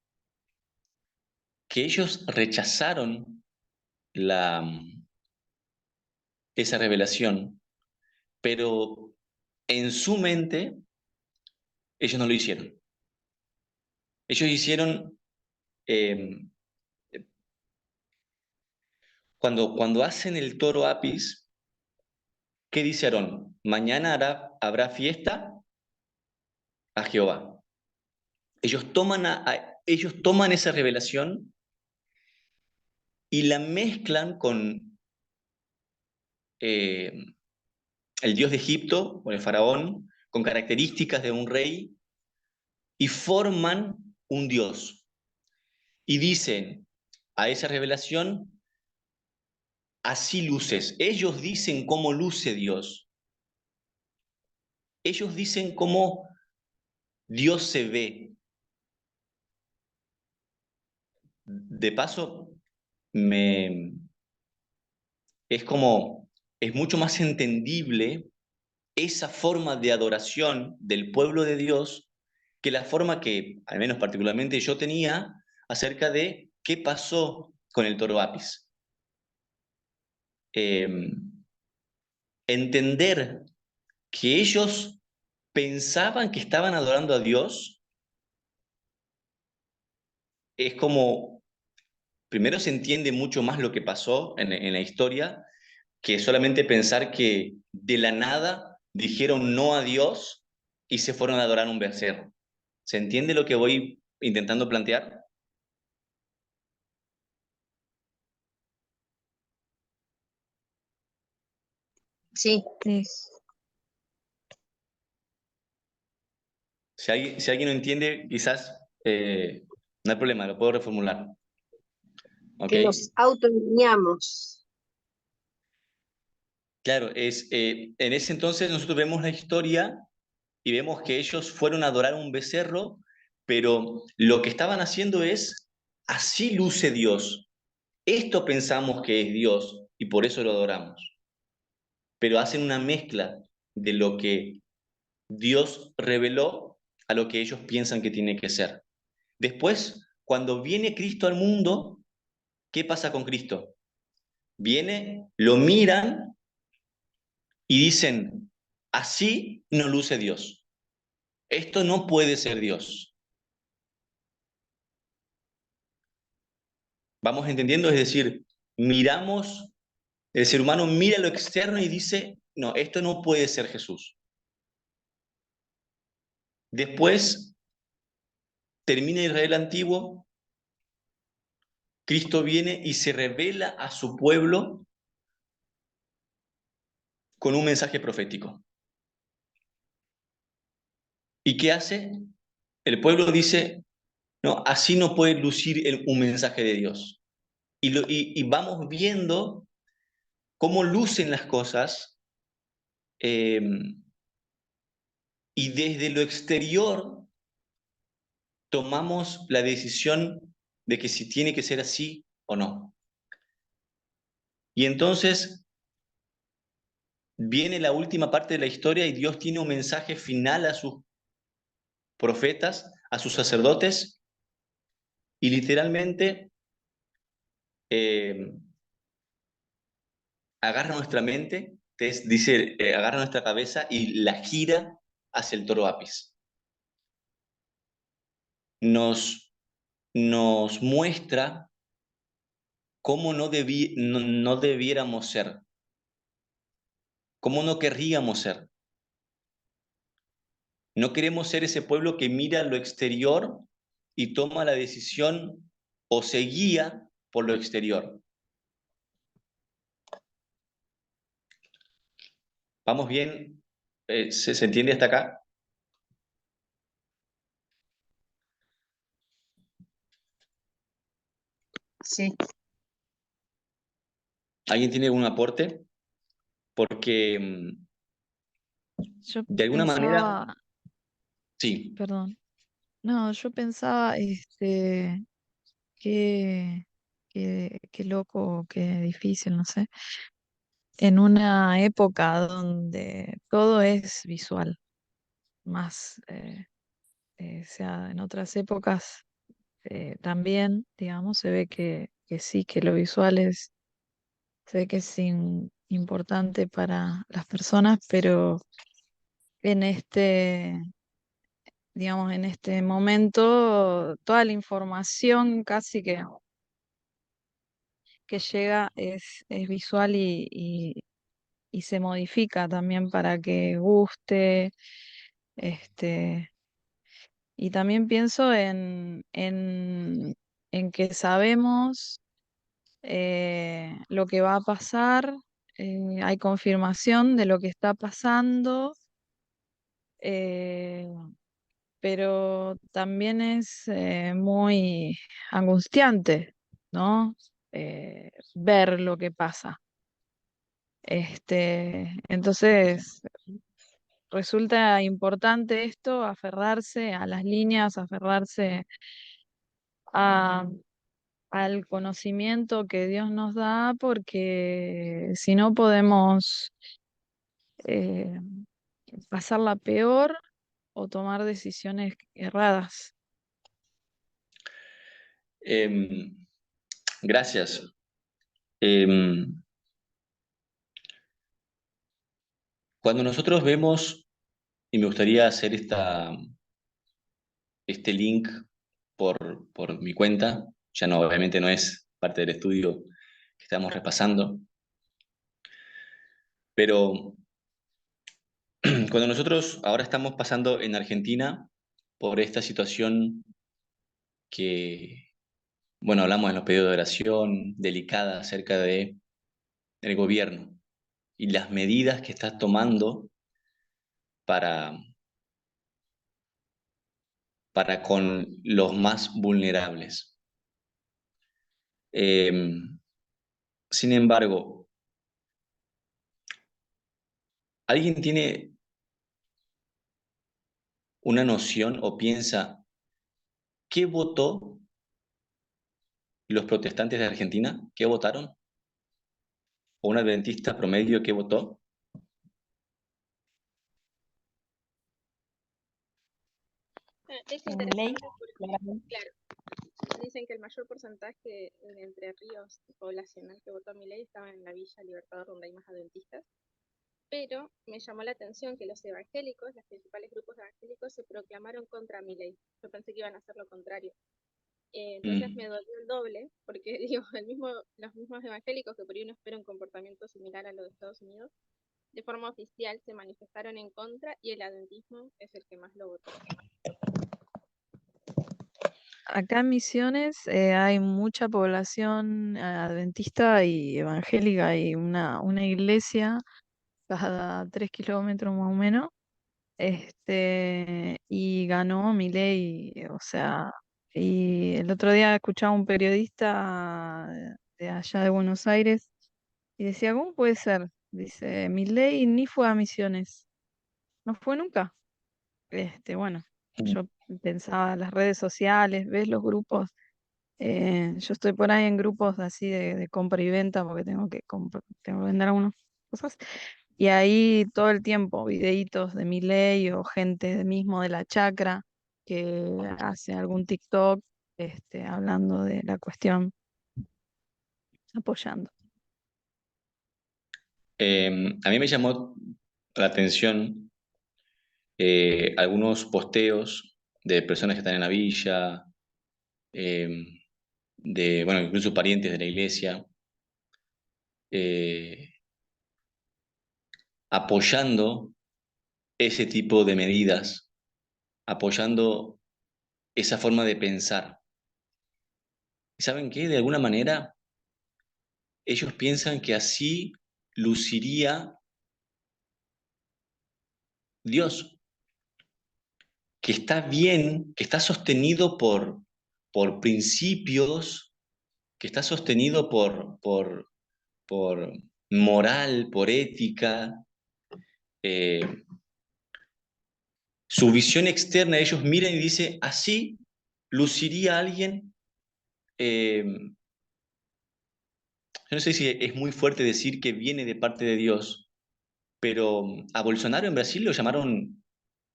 que ellos rechazaron la, esa revelación, pero en su mente ellos no lo hicieron. Ellos hicieron, eh, cuando hacen el toro Apis, ¿qué dice Aarón? Mañana habrá fiesta a Jehová. Ellos toman esa revelación y la mezclan con el dios de Egipto, con el faraón, con características de un rey, y forman un dios. Y dicen a esa revelación, así luces. Ellos dicen cómo luce Dios. Ellos dicen cómo Dios se ve. De paso, es mucho más entendible esa forma de adoración del pueblo de Dios que la forma que, al menos particularmente yo tenía, acerca de qué pasó con el toro Apis. Entender que ellos pensaban que estaban adorando a Dios es como, primero se entiende mucho más lo que pasó en la historia, que solamente pensar que de la nada dijeron no a Dios y se fueron a adorar un becerro. ¿Se entiende lo que voy intentando plantear? Sí, Sí, Si alguien no entiende, quizás no hay problema, lo puedo reformular. ¿Ok? que nos autoengañamos. Claro, en ese entonces nosotros vemos la historia y vemos que ellos fueron a adorar un becerro, pero lo que estaban haciendo es, así luce Dios. Esto pensamos que es Dios y por eso lo adoramos. Pero hacen una mezcla de lo que Dios reveló a lo que ellos piensan que tiene que ser. Después, cuando viene Cristo al mundo, ¿qué pasa con Cristo? Viene, lo miran y dicen, así no luce Dios. Esto no puede ser Dios. Vamos entendiendo, es decir, miramos, el ser humano mira lo externo y dice, no, esto no puede ser Jesús. Después termina Israel antiguo, Cristo viene y se revela a su pueblo con un mensaje profético. ¿Y qué hace? El pueblo dice, no, así no puede lucir un mensaje de Dios. Y vamos viendo cómo lucen las cosas eh, y desde lo exterior tomamos la decisión de que si tiene que ser así o no. Y entonces viene la última parte de la historia y Dios tiene un mensaje final a sus profetas, a sus sacerdotes, y literalmente eh, agarra nuestra mente, dice, agarra nuestra cabeza y la gira hacia el toro Apis. Nos muestra cómo no debiéramos ser, cómo no querríamos ser. No queremos ser ese pueblo que mira lo exterior y toma la decisión o se guía por lo exterior. ¿Vamos bien? ¿Se entiende hasta acá? Sí, ¿Alguien tiene algún aporte? Porque yo de alguna manera, pensaba, sí. perdón, no, yo pensaba, qué loco, qué difícil, no sé, en una época donde todo es visual, más, sea, en otras épocas también, digamos, se ve que sí, que lo visual se ve que es importante para las personas, pero en digamos, en este momento, toda la información casi que llega es visual y se modifica también para que guste, este, y también pienso en que sabemos lo que va a pasar, hay confirmación de lo que está pasando, eh, pero también es muy angustiante, ¿no? Ver lo que pasa. Entonces, resulta importante esto, aferrarse a las líneas, aferrarse a, al conocimiento que Dios nos da, porque si no podemos eh, pasarla peor o tomar decisiones erradas. Gracias. Em, Cuando nosotros vemos, y me gustaría hacer este link por mi cuenta, ya no, obviamente no es parte del estudio que estamos repasando, pero cuando nosotros ahora estamos pasando en Argentina por esta situación que, bueno, hablamos en los pedidos de oración, delicada acerca de el gobierno y las medidas que está tomando para, para con los más vulnerables. Sin embargo, ¿alguien tiene una noción o piensa qué votó los protestantes de Argentina? ¿Qué votaron? ¿O un adventista promedio qué votó? Es Milei, interesante porque, claramente. claro, dicen que el mayor porcentaje de Entre Ríos poblacional que votó a Milei estaba en la Villa Libertador, donde hay más adventistas. Pero me llamó la atención que los evangélicos, los principales grupos evangélicos, se proclamaron contra Milei. Yo pensé que iban a hacer lo contrario. Entonces me dolió el doble, porque digo, los mismos evangélicos que por ahí uno espera un comportamiento similar a lo de Estados Unidos, de forma oficial se manifestaron en contra y el adventismo es el que más lo votó. Acá en Misiones hay mucha población adventista y evangélica, y una iglesia cada 3 kilómetros más o menos, y ganó Milei, o sea, y el otro día escuchaba un periodista de allá de Buenos Aires y decía, ¿cómo puede ser? Dice, Milei ni fue a Misiones, no fue nunca. Bueno, yo pensaba las redes sociales, ves los grupos, yo estoy por ahí en grupos así de compra y venta porque tengo que vender algunas cosas. Y ahí todo el tiempo videitos de Milei o gente mismo de la chacra que hace algún TikTok hablando de la cuestión, apoyando. A mí me llamó la atención algunos posteos de personas que están en la villa, eh, bueno, incluso parientes de la iglesia, eh, apoyando ese tipo de medidas, apoyando esa forma de pensar. ¿Y saben qué? De alguna manera, ellos piensan que así luciría Dios, que está bien, que está sostenido por principios, que está sostenido por moral, por ética. eh, Su visión externa, ellos miran y dicen, así luciría alguien. Yo no sé si es muy fuerte decir que viene de parte de Dios, pero a Bolsonaro en Brasil lo llamaron,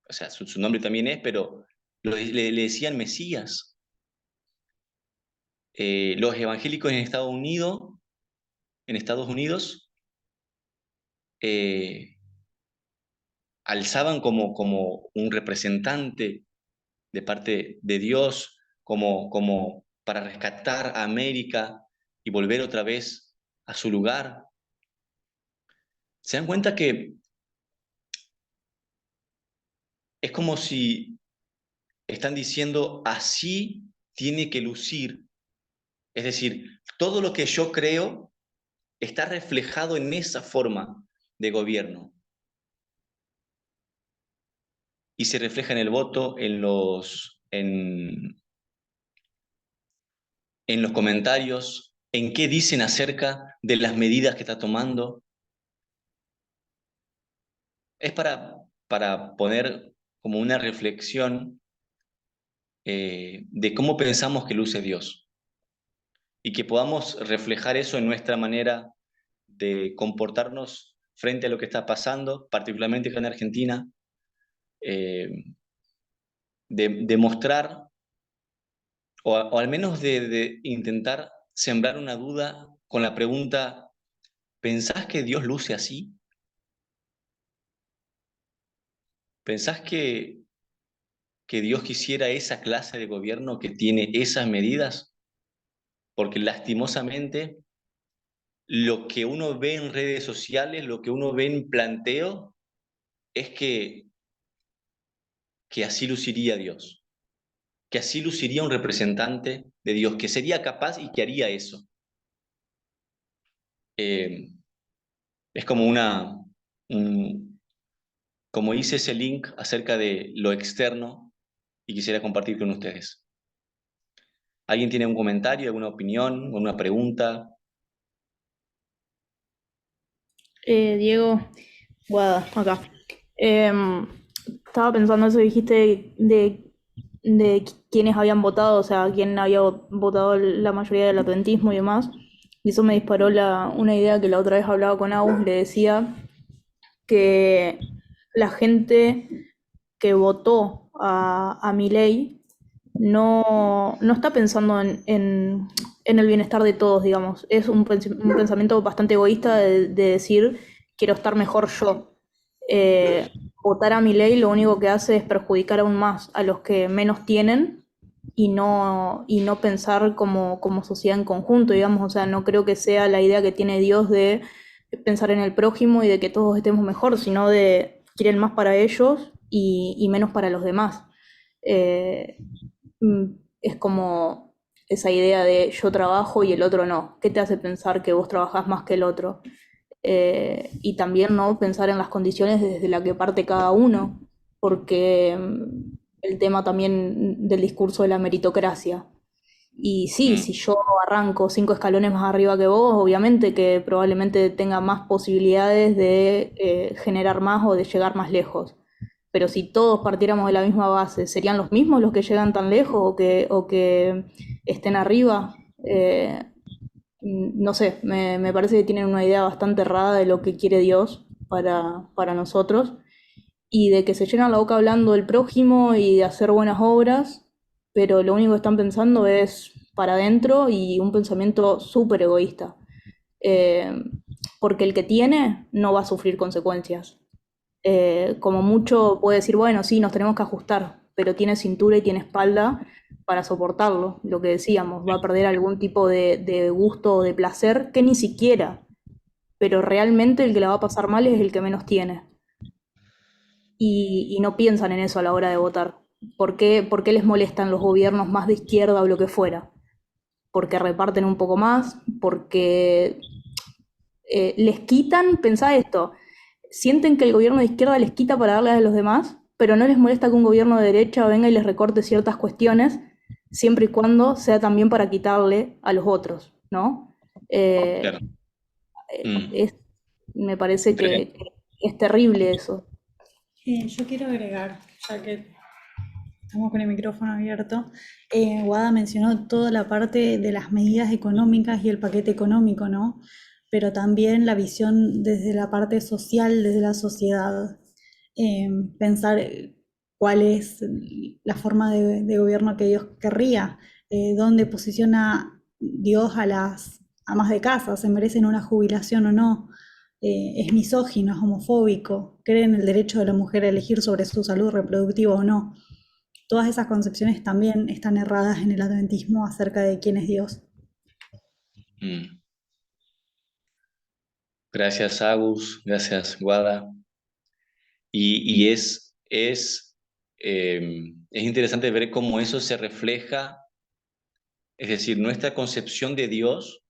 o sea, su nombre también es, pero le decían Mesías. Los evangélicos en Estados Unidos, eh, alzaban como un representante de parte de Dios, como para rescatar a América y volver otra vez a su lugar. ¿Se dan cuenta que es como si están diciendo así tiene que lucir? Es decir, todo lo que yo creo está reflejado en esa forma de gobierno y se refleja en el voto, en los comentarios, en qué dicen acerca de las medidas que está tomando. Es para poner como una reflexión de cómo pensamos que luce Dios y que podamos reflejar eso en nuestra manera de comportarnos frente a lo que está pasando, particularmente acá en Argentina, eh, de mostrar o al menos de intentar sembrar una duda con la pregunta, ¿pensás que Dios luce así? ¿Pensás que Dios quisiera esa clase de gobierno que tiene esas medidas? Porque lastimosamente lo que uno ve en redes sociales, lo que uno ve en planteo, es que que así luciría Dios, que así luciría un representante de Dios, que sería capaz y que haría eso. Es como como hice ese link acerca de lo externo y quisiera compartir con ustedes. ¿Alguien tiene un comentario, alguna opinión, una pregunta? Diego, Guada, acá. Estaba pensando eso que dijiste de quiénes habían votado, o sea, quién había votado la mayoría del adventismo y demás. Y eso me disparó una idea que la otra vez hablaba con Agus, le decía que la gente que votó a Milei no está pensando en el bienestar de todos, digamos. Es un pensamiento bastante egoísta de decir, quiero estar mejor yo. Eh, Votar a Milei lo único que hace es perjudicar aún más a los que menos tienen y no pensar como sociedad en conjunto, digamos. O sea, no creo que sea la idea que tiene Dios de pensar en el prójimo y de que todos estemos mejor, sino de quieren más para ellos y menos para los demás. Eh, es como esa idea de yo trabajo y el otro no. ¿Qué te hace pensar que vos trabajás más que el otro? Y también no pensar en las condiciones desde la que parte cada uno, porque el tema también del discurso de la meritocracia. Y sí, si yo arranco 5 escalones más arriba que vos, obviamente que probablemente tenga más posibilidades de generar más o de llegar más lejos. Pero si todos partiéramos de la misma base, ¿serían los mismos los que llegan tan lejos o que estén arriba? No sé, me parece que tienen una idea bastante errada de lo que quiere Dios para nosotros y de que se llenan la boca hablando del prójimo y de hacer buenas obras, pero lo único que están pensando es para adentro y un pensamiento súper egoísta. Eh, Porque el que tiene no va a sufrir consecuencias. Como mucho puede decir, bueno, sí, nos tenemos que ajustar, pero tiene cintura y tiene espalda para soportarlo, lo que decíamos, va a perder algún tipo de gusto o de placer que ni siquiera, pero realmente el que la va a pasar mal es el que menos tiene. Y no piensan en eso a la hora de votar. Por qué les molestan los gobiernos más de izquierda o lo que fuera? Porque reparten un poco más, porque les quitan, pensá esto, sienten que el gobierno de izquierda les quita para darle a los demás, pero no les molesta que un gobierno de derecha venga y les recorte ciertas cuestiones, siempre y cuando sea también para quitarle a los otros, ¿no? Claro. Es, me parece Interesante. que es terrible eso. Yo quiero agregar, ya que estamos con el micrófono abierto, Guada mencionó toda la parte de las medidas económicas y el paquete económico, ¿no? Pero también la visión desde la parte social, desde la sociedad, pensar cuál es la forma de gobierno que Dios querría, dónde posiciona Dios a las amas de casa, se merecen una jubilación o no, es misógino, es homofóbico, cree en el derecho de la mujer a elegir sobre su salud reproductiva o no. Todas esas concepciones también están erradas en el adventismo acerca de quién es Dios. Gracias, Agus. Gracias, Guada. Y es interesante ver cómo eso se refleja, es decir, nuestra concepción de Dios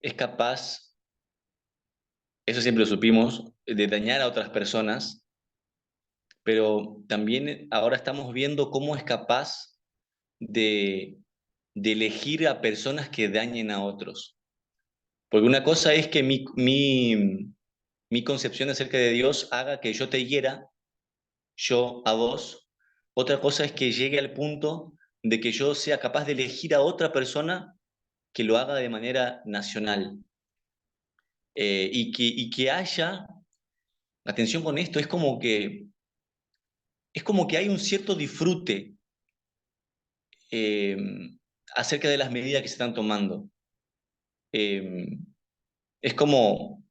es capaz, eso siempre lo supimos, de dañar a otras personas, pero también ahora estamos viendo cómo es capaz de, de elegir a personas que dañen a otros. Porque una cosa es que mi concepción acerca de Dios haga que yo te hiera, yo a vos. Otra cosa es que llegue al punto de que yo sea capaz de elegir a otra persona que lo haga de manera nacional. Y que haya, atención con esto, es como que hay un cierto disfrute eh, acerca de las medidas que se están tomando. Eh, es como,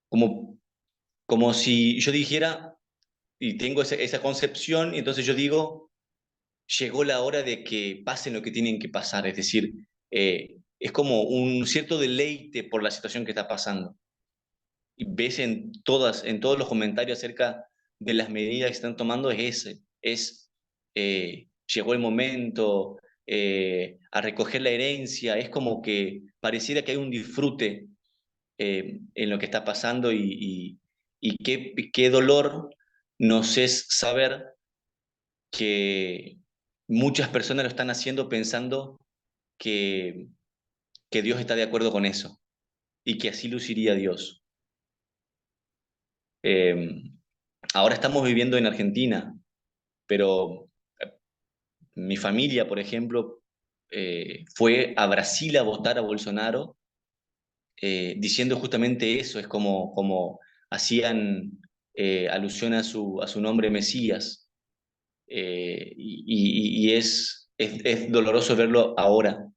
como si yo dijera, y tengo esa concepción, y entonces yo digo, llegó la hora de que pasen lo que tienen que pasar, es decir, es como un cierto deleite por la situación que está pasando. Y ves en todos los comentarios acerca de las medidas que están tomando es ese, llegó el momento a recoger la herencia, es como que pareciera que hay un disfrute en lo que está pasando y qué dolor nos es saber que muchas personas lo están haciendo pensando que, que Dios está de acuerdo con eso y que así luciría Dios. Eh, Ahora estamos viviendo en Argentina, pero mi familia, por ejemplo, fue a Brasil a votar a Bolsonaro diciendo justamente eso, es como hacían alusión a su nombre Mesías. Y es doloroso verlo ahora,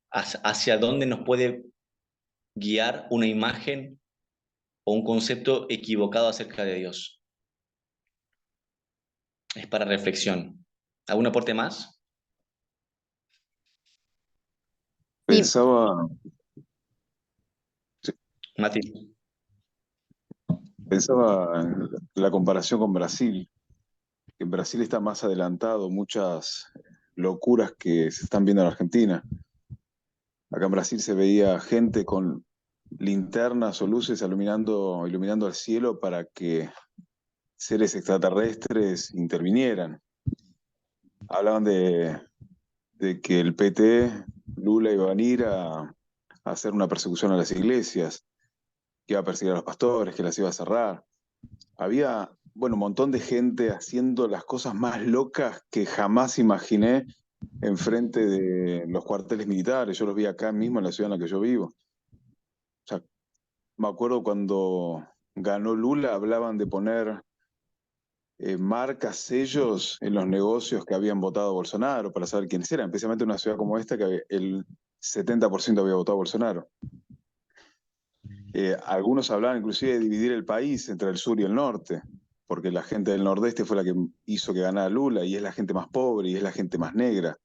hacia dónde nos puede guiar una imagen o un concepto equivocado acerca de Dios. Es para reflexión. ¿Algún aporte más? Pensaba, sí, Mati. pensaba en la comparación con Brasil, que en Brasil está más adelantado muchas locuras que se están viendo en Argentina. Acá en Brasil se veía gente con linternas o luces iluminando el cielo para que seres extraterrestres intervinieran. Hablaban de que el PT, Lula, iba a venir a hacer una persecución a las iglesias, que iba a perseguir a los pastores, que las iba a cerrar. Había, bueno, un montón de gente haciendo las cosas más locas que jamás imaginé enfrente de los cuarteles militares. Yo los vi acá mismo en la ciudad en la que yo vivo. O sea, me acuerdo cuando ganó Lula, hablaban de poner marcas, sellos en los negocios que habían votado a Bolsonaro para saber quiénes eran, especialmente en una ciudad como esta que el 70% había votado a Bolsonaro. Algunos hablaban inclusive de dividir el país entre el sur y el norte, porque la gente del nordeste fue la que hizo que ganara Lula y es la gente más pobre y es la gente más negra.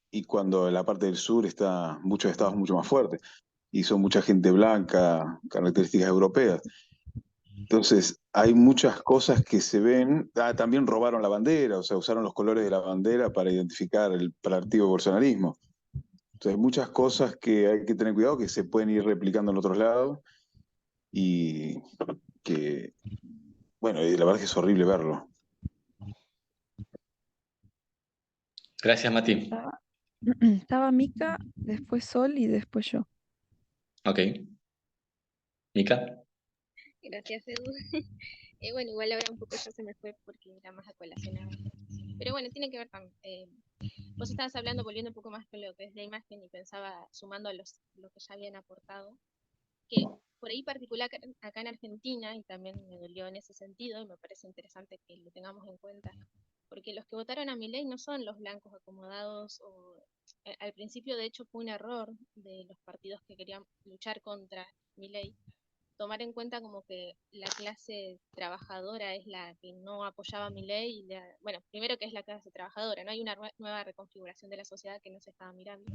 Y cuando la parte del sur está muchos estados mucho más fuertes y son mucha gente blanca, características europeas. Entonces, hay muchas cosas que se ven. Ah, también robaron la bandera, o sea, usaron los colores de la bandera para identificar el partido bolsonarismo. Entonces, hay muchas cosas que hay que tener cuidado que se pueden ir replicando en otros lados y que, bueno, y la verdad es que es horrible verlo. Gracias, Mati. Estaba Mica, después Sol y después yo. Ok. Mica. Gracias, Edu. Bueno, igual ahora un poco ya se me fue porque era más a colación ahora. Pero bueno, tiene que ver también. Vos estabas hablando, volviendo un poco más con lo que es la imagen y pensaba, sumando a lo que ya habían aportado, que por ahí particular acá en Argentina, y también me dolió en ese sentido, y me parece interesante que lo tengamos en cuenta, porque los que votaron a Milei no son los blancos acomodados, al principio de hecho fue un error de los partidos que querían luchar contra Milei, tomar en cuenta como que la clase trabajadora es la que no apoyaba a Milei, y bueno, primero que es la clase trabajadora, no hay una nueva reconfiguración de la sociedad que no se estaba mirando.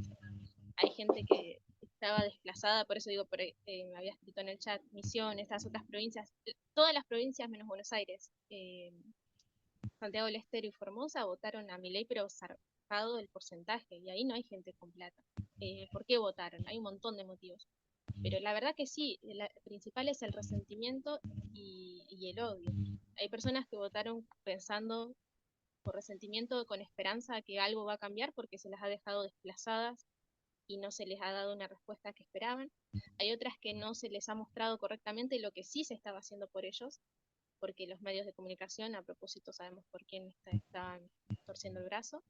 Hay gente que estaba desplazada, por eso digo, me había escrito en el chat, Misiones, estas otras provincias, todas las provincias menos Buenos Aires, Santiago del Estero y Formosa votaron a Milei, pero zarpado el porcentaje, y ahí no hay gente con plata. ¿Por qué votaron? Hay un montón de motivos. Pero la verdad que sí, la principal es el resentimiento y el odio. Hay personas que votaron pensando por resentimiento, con esperanza que algo va a cambiar porque se las ha dejado desplazadas y no se les ha dado una respuesta que esperaban. Hay otras que no se les ha mostrado correctamente lo que sí se estaba haciendo por ellos, porque los medios de comunicación, a propósito, sabemos por quién estaban torciendo el brazo.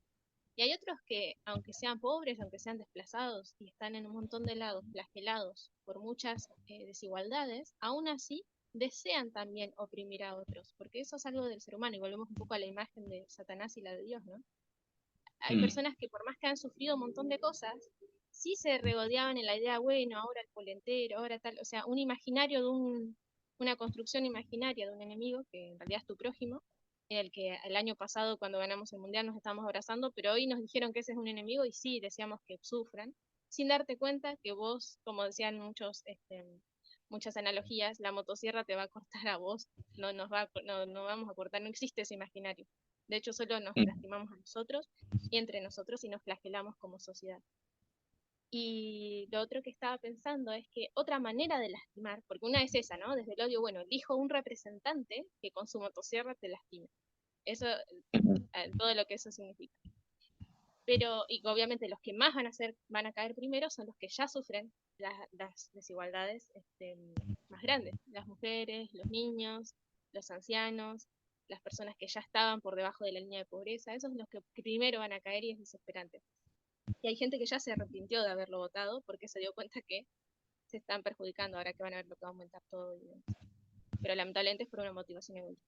Y hay otros que, aunque sean pobres, aunque sean desplazados y están en un montón de lados, flagelados por muchas desigualdades, aún así desean también oprimir a otros, porque eso es algo del ser humano, y volvemos un poco a la imagen de Satanás y la de Dios, ¿no? Hay personas que por más que han sufrido un montón de cosas, sí se regodeaban en la idea, bueno, ahora el polentero, ahora tal, o sea, un imaginario de una construcción imaginaria de un enemigo, que en realidad es tu prójimo, en el que el año pasado cuando ganamos el mundial nos estábamos abrazando, pero hoy nos dijeron que ese es un enemigo y sí, decíamos que sufran, sin darte cuenta que vos, como decían muchos muchas analogías, la motosierra te va a cortar a vos, no vamos a cortar, no existe ese imaginario. De hecho, solo nos lastimamos a nosotros y entre nosotros y nos flagelamos como sociedad. Y lo otro que estaba pensando es que otra manera de lastimar, porque una es esa, ¿no? Desde el odio, bueno, elijo un representante que con su motosierra te lastime. Eso, todo lo que eso significa. Pero, y obviamente los que más van a caer primero son los que ya sufren las desigualdades más grandes. Las mujeres, los niños, los ancianos, las personas que ya estaban por debajo de la línea de pobreza, esos son los que primero van a caer y es desesperante. Y hay gente que ya se arrepintió de haberlo votado porque se dio cuenta que se están perjudicando ahora que van a ver lo que va a aumentar todo. Pero lamentablemente es por una motivación egoísta.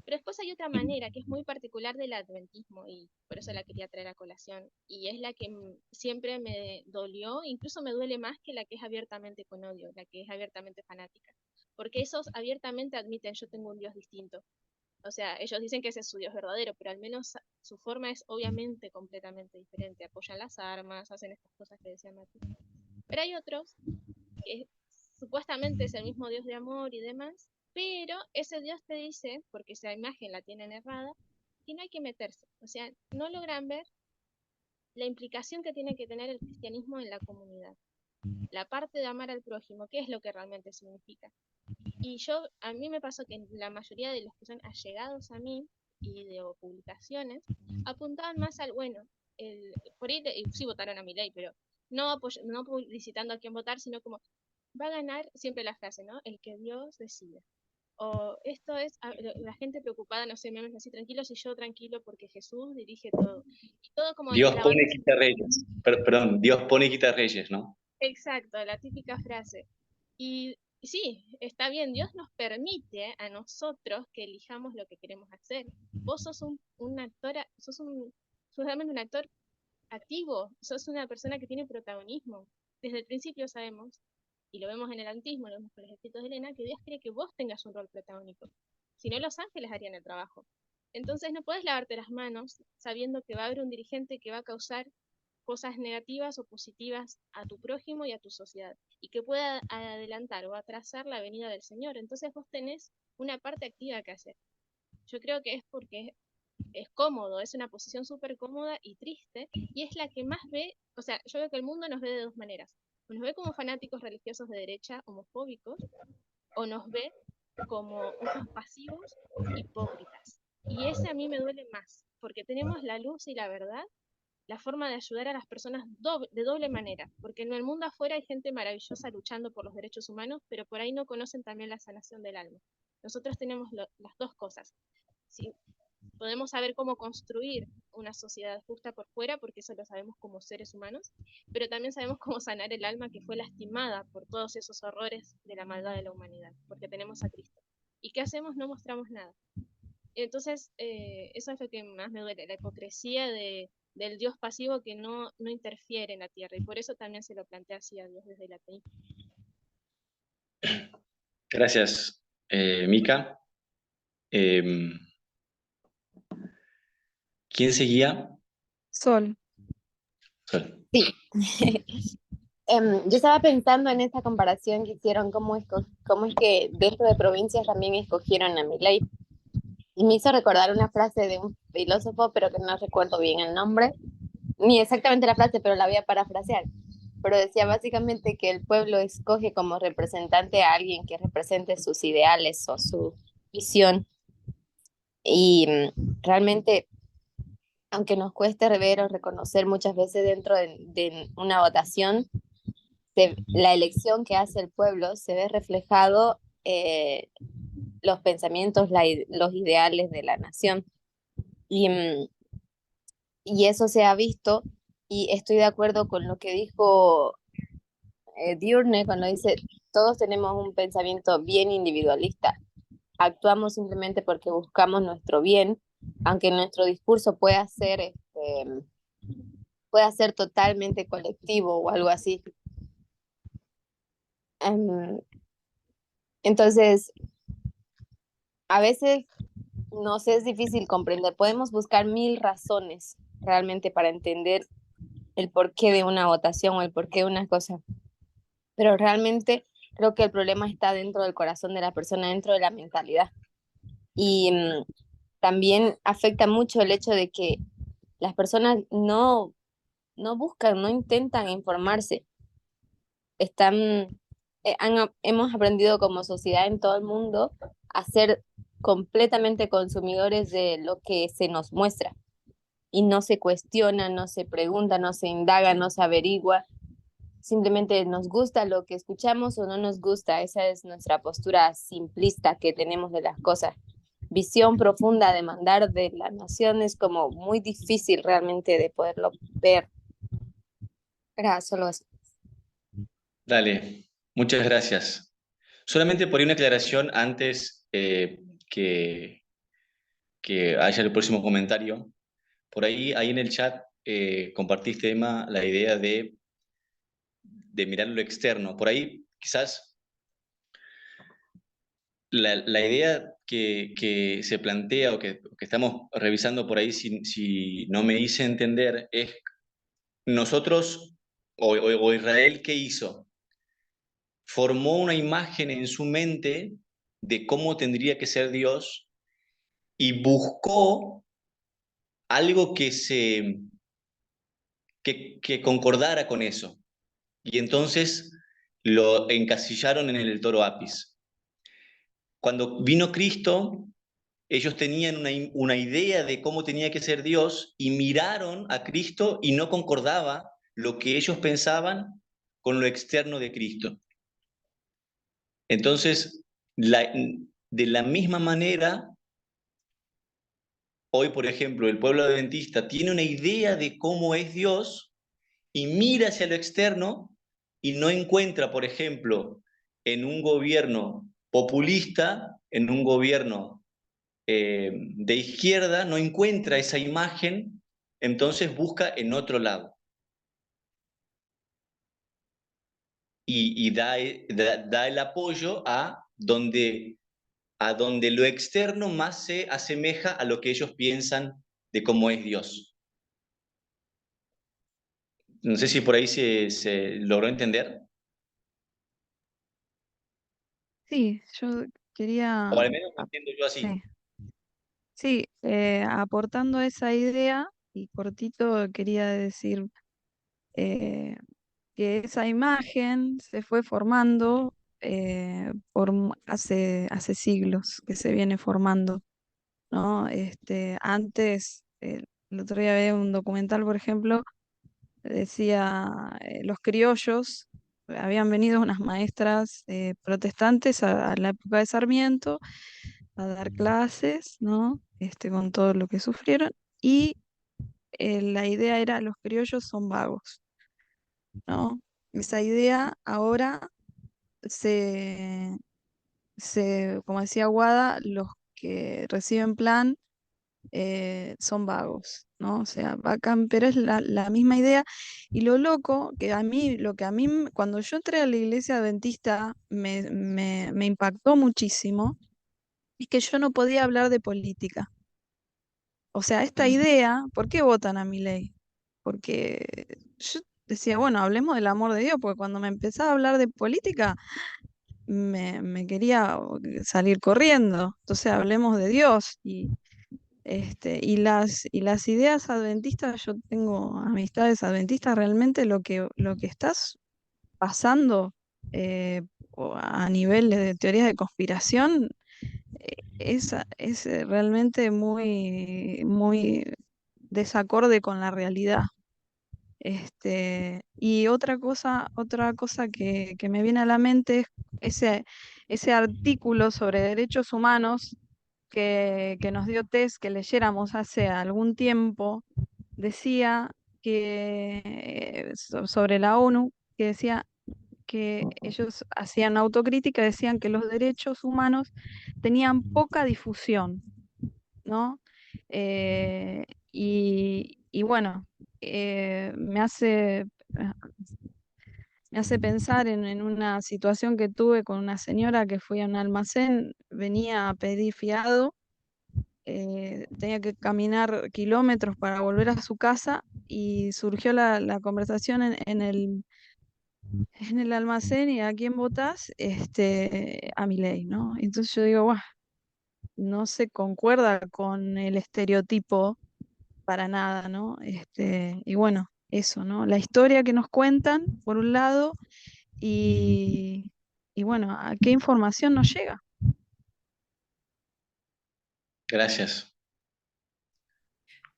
Pero después hay otra manera que es muy particular del adventismo y por eso la quería traer a colación y es la que siempre me dolió, incluso me duele más que la que es abiertamente con odio, la que es abiertamente fanática. Porque esos abiertamente admiten yo tengo un Dios distinto. O sea, ellos dicen que ese es su Dios verdadero, pero al menos su forma es obviamente completamente diferente. Apoyan las armas, hacen estas cosas que decía Mati. Pero hay otros que supuestamente es el mismo Dios de amor y demás, pero ese Dios te dice, porque esa imagen la tienen errada, que no hay que meterse. O sea, no logran ver la implicación que tiene que tener el cristianismo en la comunidad. La parte de amar al prójimo, ¿qué es lo que realmente significa? Y a mí me pasó que la mayoría de los que son allegados a mí y de publicaciones apuntaban más al, bueno, por ahí sí votaron a mi ley, pero no publicitando a quién votar, sino como va a ganar siempre la frase, ¿no? El que Dios decida. O esto es la gente preocupada, no sé, memes así tranquilos y yo tranquilo porque Jesús dirige todo. Y todo como Dios pone y alabando. quita reyes. Perdón, Dios pone y quita reyes, ¿no? Exacto, la típica frase. Y sí, está bien, Dios nos permite a nosotros que elijamos lo que queremos hacer. Vos sos un actor, sos realmente un actor activo, sos una persona que tiene protagonismo. Desde el principio sabemos, y lo vemos en el antismo, lo vemos con los escritos de Elena, que Dios quiere que vos tengas un rol protagónico. Si no, los ángeles harían el trabajo. Entonces no puedes lavarte las manos sabiendo que va a haber un dirigente que va a causar cosas negativas o positivas a tu prójimo y a tu sociedad, y que pueda adelantar o atrasar la venida del Señor. Entonces vos tenés una parte activa que hacer. Yo creo que es porque es cómodo, es una posición súper cómoda y triste, y es la que más ve, o sea, yo veo que el mundo nos ve de dos maneras. O nos ve como fanáticos religiosos de derecha, homofóbicos, o nos ve como unos pasivos hipócritas. Y ese a mí me duele más, porque tenemos la luz y la verdad, la forma de ayudar a las personas de doble manera, porque en el mundo afuera hay gente maravillosa luchando por los derechos humanos, pero por ahí no conocen también la sanación del alma. Nosotros tenemos las dos cosas. Sí, podemos saber cómo construir una sociedad justa por fuera, porque eso lo sabemos como seres humanos, pero también sabemos cómo sanar el alma que fue lastimada por todos esos horrores de la maldad de la humanidad, porque tenemos a Cristo. ¿Y qué hacemos? No mostramos nada. Entonces, eso es lo que más me duele, la hipocresía del Dios pasivo que no interfiere en la tierra, y por eso también se lo plantea así a Dios desde el ateísmo. Gracias, Mica. ¿Quién seguía? Sol. Sol. Sí. Yo estaba pensando en esta comparación que hicieron, cómo es que dentro de provincias también escogieron a Milei. Y me hizo recordar una frase de un filósofo, pero que no recuerdo bien el nombre, ni exactamente la frase, pero la voy a parafrasear. Pero decía básicamente que el pueblo escoge como representante a alguien que represente sus ideales o su visión. Y realmente, aunque nos cueste ver o reconocer muchas veces dentro de una votación, la elección que hace el pueblo se ve reflejado los pensamientos, los ideales de la nación. Y eso se ha visto, y estoy de acuerdo con lo que dijo Diurne cuando dice, todos tenemos un pensamiento bien individualista. Actuamos simplemente porque buscamos nuestro bien, aunque nuestro discurso pueda ser totalmente colectivo o algo así. Entonces, a veces nos es difícil comprender. Podemos buscar 1000 razones realmente para entender el porqué de una votación o el porqué de una cosa. Pero realmente Creo que el problema está dentro del corazón de la persona, dentro de la mentalidad. Y también afecta mucho el hecho de que las personas no buscan, no intentan informarse. Están, hemos aprendido como sociedad en todo el mundo a ser completamente consumidores de lo que se nos muestra y no se cuestiona, no se pregunta, no se indaga, no se averigua. Simplemente nos gusta lo que escuchamos o no nos gusta. Esa es nuestra postura simplista que tenemos de las cosas. Visión profunda, demandar de la nación es como muy difícil realmente de poderlo ver. Era solo eso. Dale, muchas gracias. Solamente por ahí una aclaración antes que haya el próximo comentario. Por ahí en el chat compartiste, Emma, la idea de mirar lo externo. Por ahí quizás la idea que se plantea o que estamos revisando por ahí, si no me hice entender, es nosotros o Israel, ¿qué hizo? Formó una imagen en su mente de cómo tendría que ser Dios y buscó algo que concordara con eso. Y entonces lo encasillaron en el toro Apis. Cuando vino Cristo, ellos tenían una idea de cómo tenía que ser Dios y miraron a Cristo y no concordaba lo que ellos pensaban con lo externo de Cristo. Entonces, de la misma manera, hoy, por ejemplo, el pueblo adventista tiene una idea de cómo es Dios y mira hacia lo externo y no encuentra, por ejemplo, en un gobierno populista, en un gobierno de izquierda, no encuentra esa imagen, entonces busca en otro lado. Y da el apoyo a donde lo externo más se asemeja a lo que ellos piensan de cómo es Dios. No sé si por ahí se logró entender, Sí, yo o quería, al menos lo entiendo yo así. sí, sí, aportando esa idea y cortito quería decir eh, que esa imagen se fue formando hace siglos que se viene formando, ¿no? Antes, el otro día veía un documental, por ejemplo, decía los criollos, habían venido unas maestras protestantes a la época de Sarmiento a dar clases, ¿no? Con todo lo que sufrieron, y la idea era los criollos son vagos, ¿no? Esa idea ahora se, como decía Guada, los que reciben plan son vagos, ¿no? O sea, pero es la misma idea. Y lo loco, lo que a mí, cuando yo entré a la iglesia adventista, me impactó muchísimo, es que yo no podía hablar de política. O sea, esta idea, ¿por qué votan a mi ley? Porque yo decía, bueno, hablemos del amor de Dios, porque cuando me empezaba a hablar de política, me quería salir corriendo. Entonces hablemos de Dios. Y las ideas adventistas, yo tengo amistades adventistas, realmente lo que estás pasando a nivel de teorías de conspiración es realmente muy, muy desacorde con la realidad. Y otra cosa que me viene a la mente es ese artículo sobre derechos humanos que nos dio Tess que leyéramos hace algún tiempo. Decía que sobre la ONU, que decía que ellos hacían autocrítica, decían que los derechos humanos tenían poca difusión, ¿no? Y bueno, eh, me hace, me hace pensar en una situación que tuve con una señora que fui a un almacén, venía a pedir fiado, tenía que caminar kilómetros para volver a su casa y surgió la conversación en el almacén y a quién votás, a Milei, ¿no? Entonces yo digo, "Buah, no se concuerda con el estereotipo para nada, ¿no? Y bueno, eso, ¿no? La historia que nos cuentan, por un lado, y, y bueno, ¿a qué información nos llega? Gracias.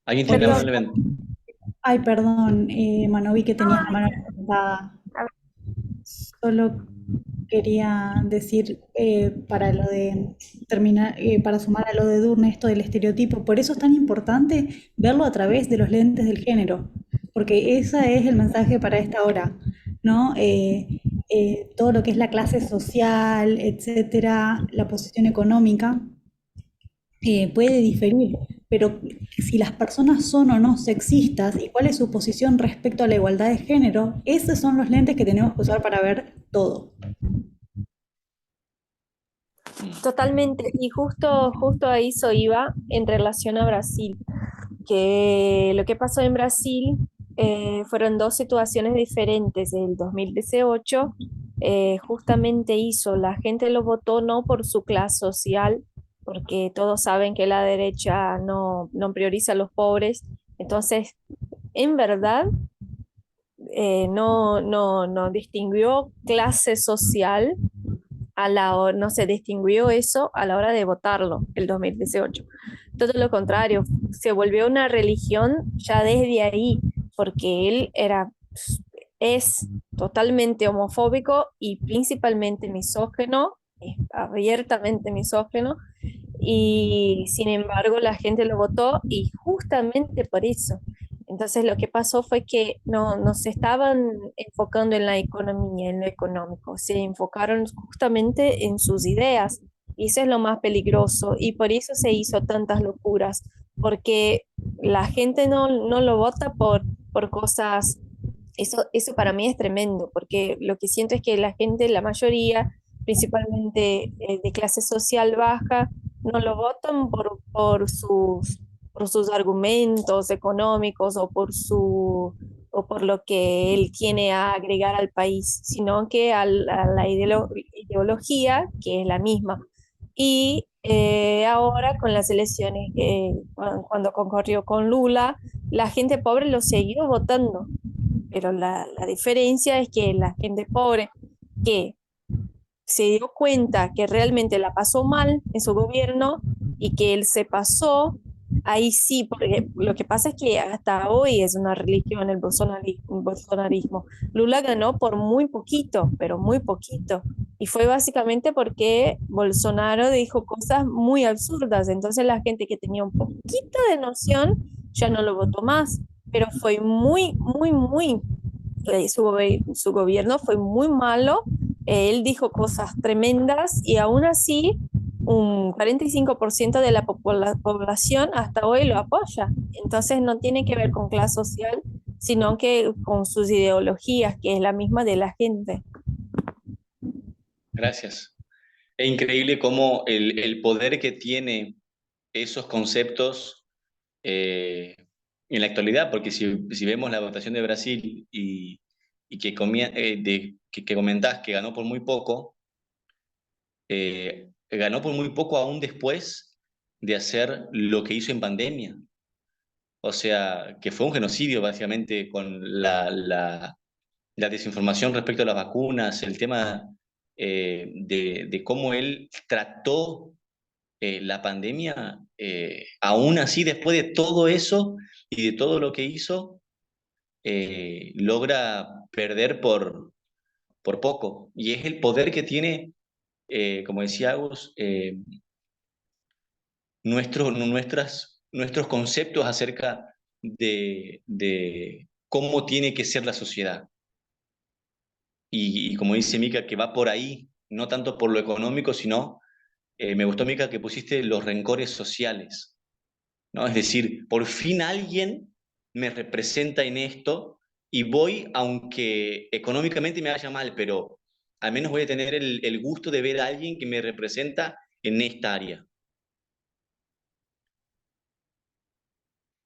¿Alguien tiene Por algún eso, evento? ay, perdón, Manu, vi que tenías la Ay, mano levantada. a ver, Solo quería decir para lo de terminar, para sumar a lo de Durne, esto del estereotipo, por eso es tan importante verlo a través de los lentes del género, porque ese es el mensaje para esta hora, ¿no? Todo lo que es la clase social, etcétera, la posición económica, puede diferir, pero si las personas son o no sexistas y cuál es su posición respecto a la igualdad de género, esos son los lentes que tenemos que usar para ver todo. totalmente. Y justo a eso iba en relación a Brasil, que lo que pasó en Brasil fueron dos situaciones diferentes. El 2018 justamente hizo, la gente lo votó no por su clase social, porque todos saben que la derecha no prioriza a los pobres. Entonces, en verdad, no distinguió clase social no se distinguió eso a la hora de votarlo el 2018. Todo lo contrario, se volvió una religión ya desde ahí, porque es totalmente homofóbico y principalmente misógeno, es abiertamente misógeno, y sin embargo la gente lo votó y justamente por eso. Entonces lo que pasó fue que no se estaban enfocando en la economía, en lo económico, se enfocaron justamente en sus ideas y eso es lo más peligroso y por eso se hizo tantas locuras, porque la gente no lo vota por cosas, eso para mí es tremendo, porque lo que siento es que la gente, la mayoría, principalmente de clase social baja, no lo votan por sus argumentos económicos o por lo que él tiene a agregar al país, sino que a la ideología, que es la misma. Y ahora con las elecciones, cuando concorrió con Lula, la gente pobre lo siguió votando, pero la diferencia es que la gente pobre que se dio cuenta que realmente la pasó mal en su gobierno y que él se pasó, ahí sí, porque lo que pasa es que hasta hoy es una religión el bolsonarismo. Lula ganó por muy poquito, pero muy poquito. Y fue básicamente porque Bolsonaro dijo cosas muy absurdas. Entonces la gente que tenía un poquito de noción ya no lo votó más. Pero fue muy, su gobierno fue muy malo, él dijo cosas tremendas y aún así un 45% de la población hasta hoy lo apoya. Entonces no tiene que ver con clase social, sino que con sus ideologías, que es la misma de la gente. Gracias. Es increíble cómo el poder que tiene esos conceptos en la actualidad, porque si vemos la votación de Brasil y que comentás que ganó por muy poco, ganó por muy poco aún después de hacer lo que hizo en pandemia. O sea, que fue un genocidio básicamente con la desinformación respecto a las vacunas, el tema de cómo él trató la pandemia, aún así, después de todo eso y de todo lo que hizo, logra perder por poco. Y es el poder que tiene, como decía Agus, nuestros conceptos acerca de cómo tiene que ser la sociedad. Y como dice Mica, que va por ahí, no tanto por lo económico, sino, me gustó, Mica, que pusiste los rencores sociales, ¿no? Es decir, por fin alguien me representa en esto y voy, aunque económicamente me vaya mal, pero al menos voy a tener el gusto de ver a alguien que me representa en esta área.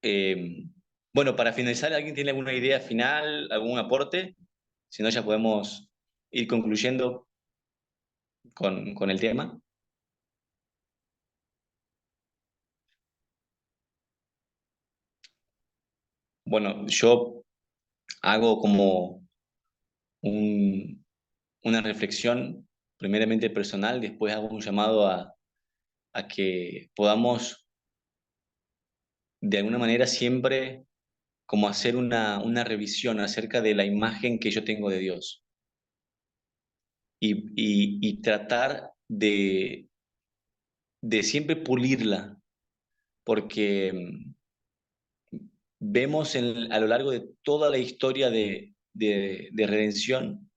Eh, bueno, para finalizar, ¿alguien tiene alguna idea final, algún aporte? Si no, ya podemos ir concluyendo con el tema. Bueno, yo hago como una reflexión, primeramente personal, después hago un llamado a que podamos, de alguna manera, siempre como hacer una revisión acerca de la imagen que yo tengo de Dios y tratar de siempre pulirla, porque vemos a lo largo de toda la historia de redención,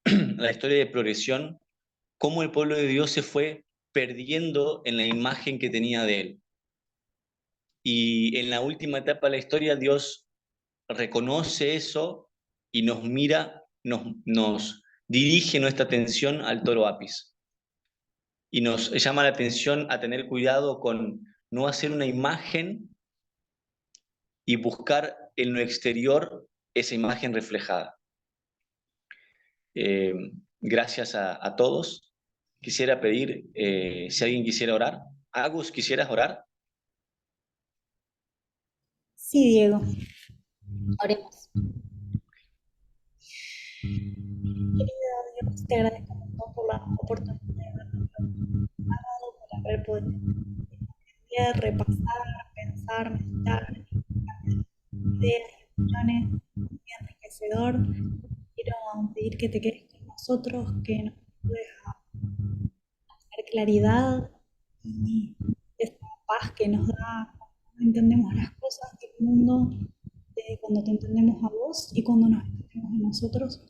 la historia de progresión, cómo el pueblo de Dios se fue perdiendo en la imagen que tenía de Él. Y en la última etapa de la historia, Dios reconoce eso y nos mira, nos dirige nuestra atención al toro Apis. Y nos llama la atención a tener cuidado con no hacer una imagen y buscar en lo exterior esa imagen reflejada. Gracias a todos. Quisiera pedir, si alguien quisiera orar. Agus, ¿quisieras orar? Sí, Diego. Oremos. Querido Dios, te agradezco un montón por la oportunidad de habernos dado para haber podido repasar, pensar, meditar, ideas y opiniones, muy enriquecedor. Quiero pedir que te quedes con nosotros, que nos ayudes a tener claridad y esa paz que nos da cuando entendemos las cosas del mundo, cuando te entendemos a vos y cuando nos entendemos a nosotros.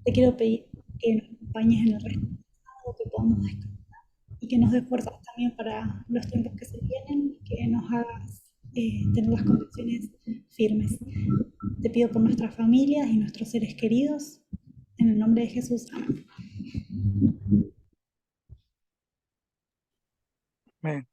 Te quiero pedir que nos acompañes en el resto del sábado, que podamos descansar y que nos des fuerzas también para los tiempos que se vienen, que nos hagas tener las convicciones firmes. Te pido por nuestras familias y nuestros seres queridos, en el nombre de Jesús. Amén. Amén.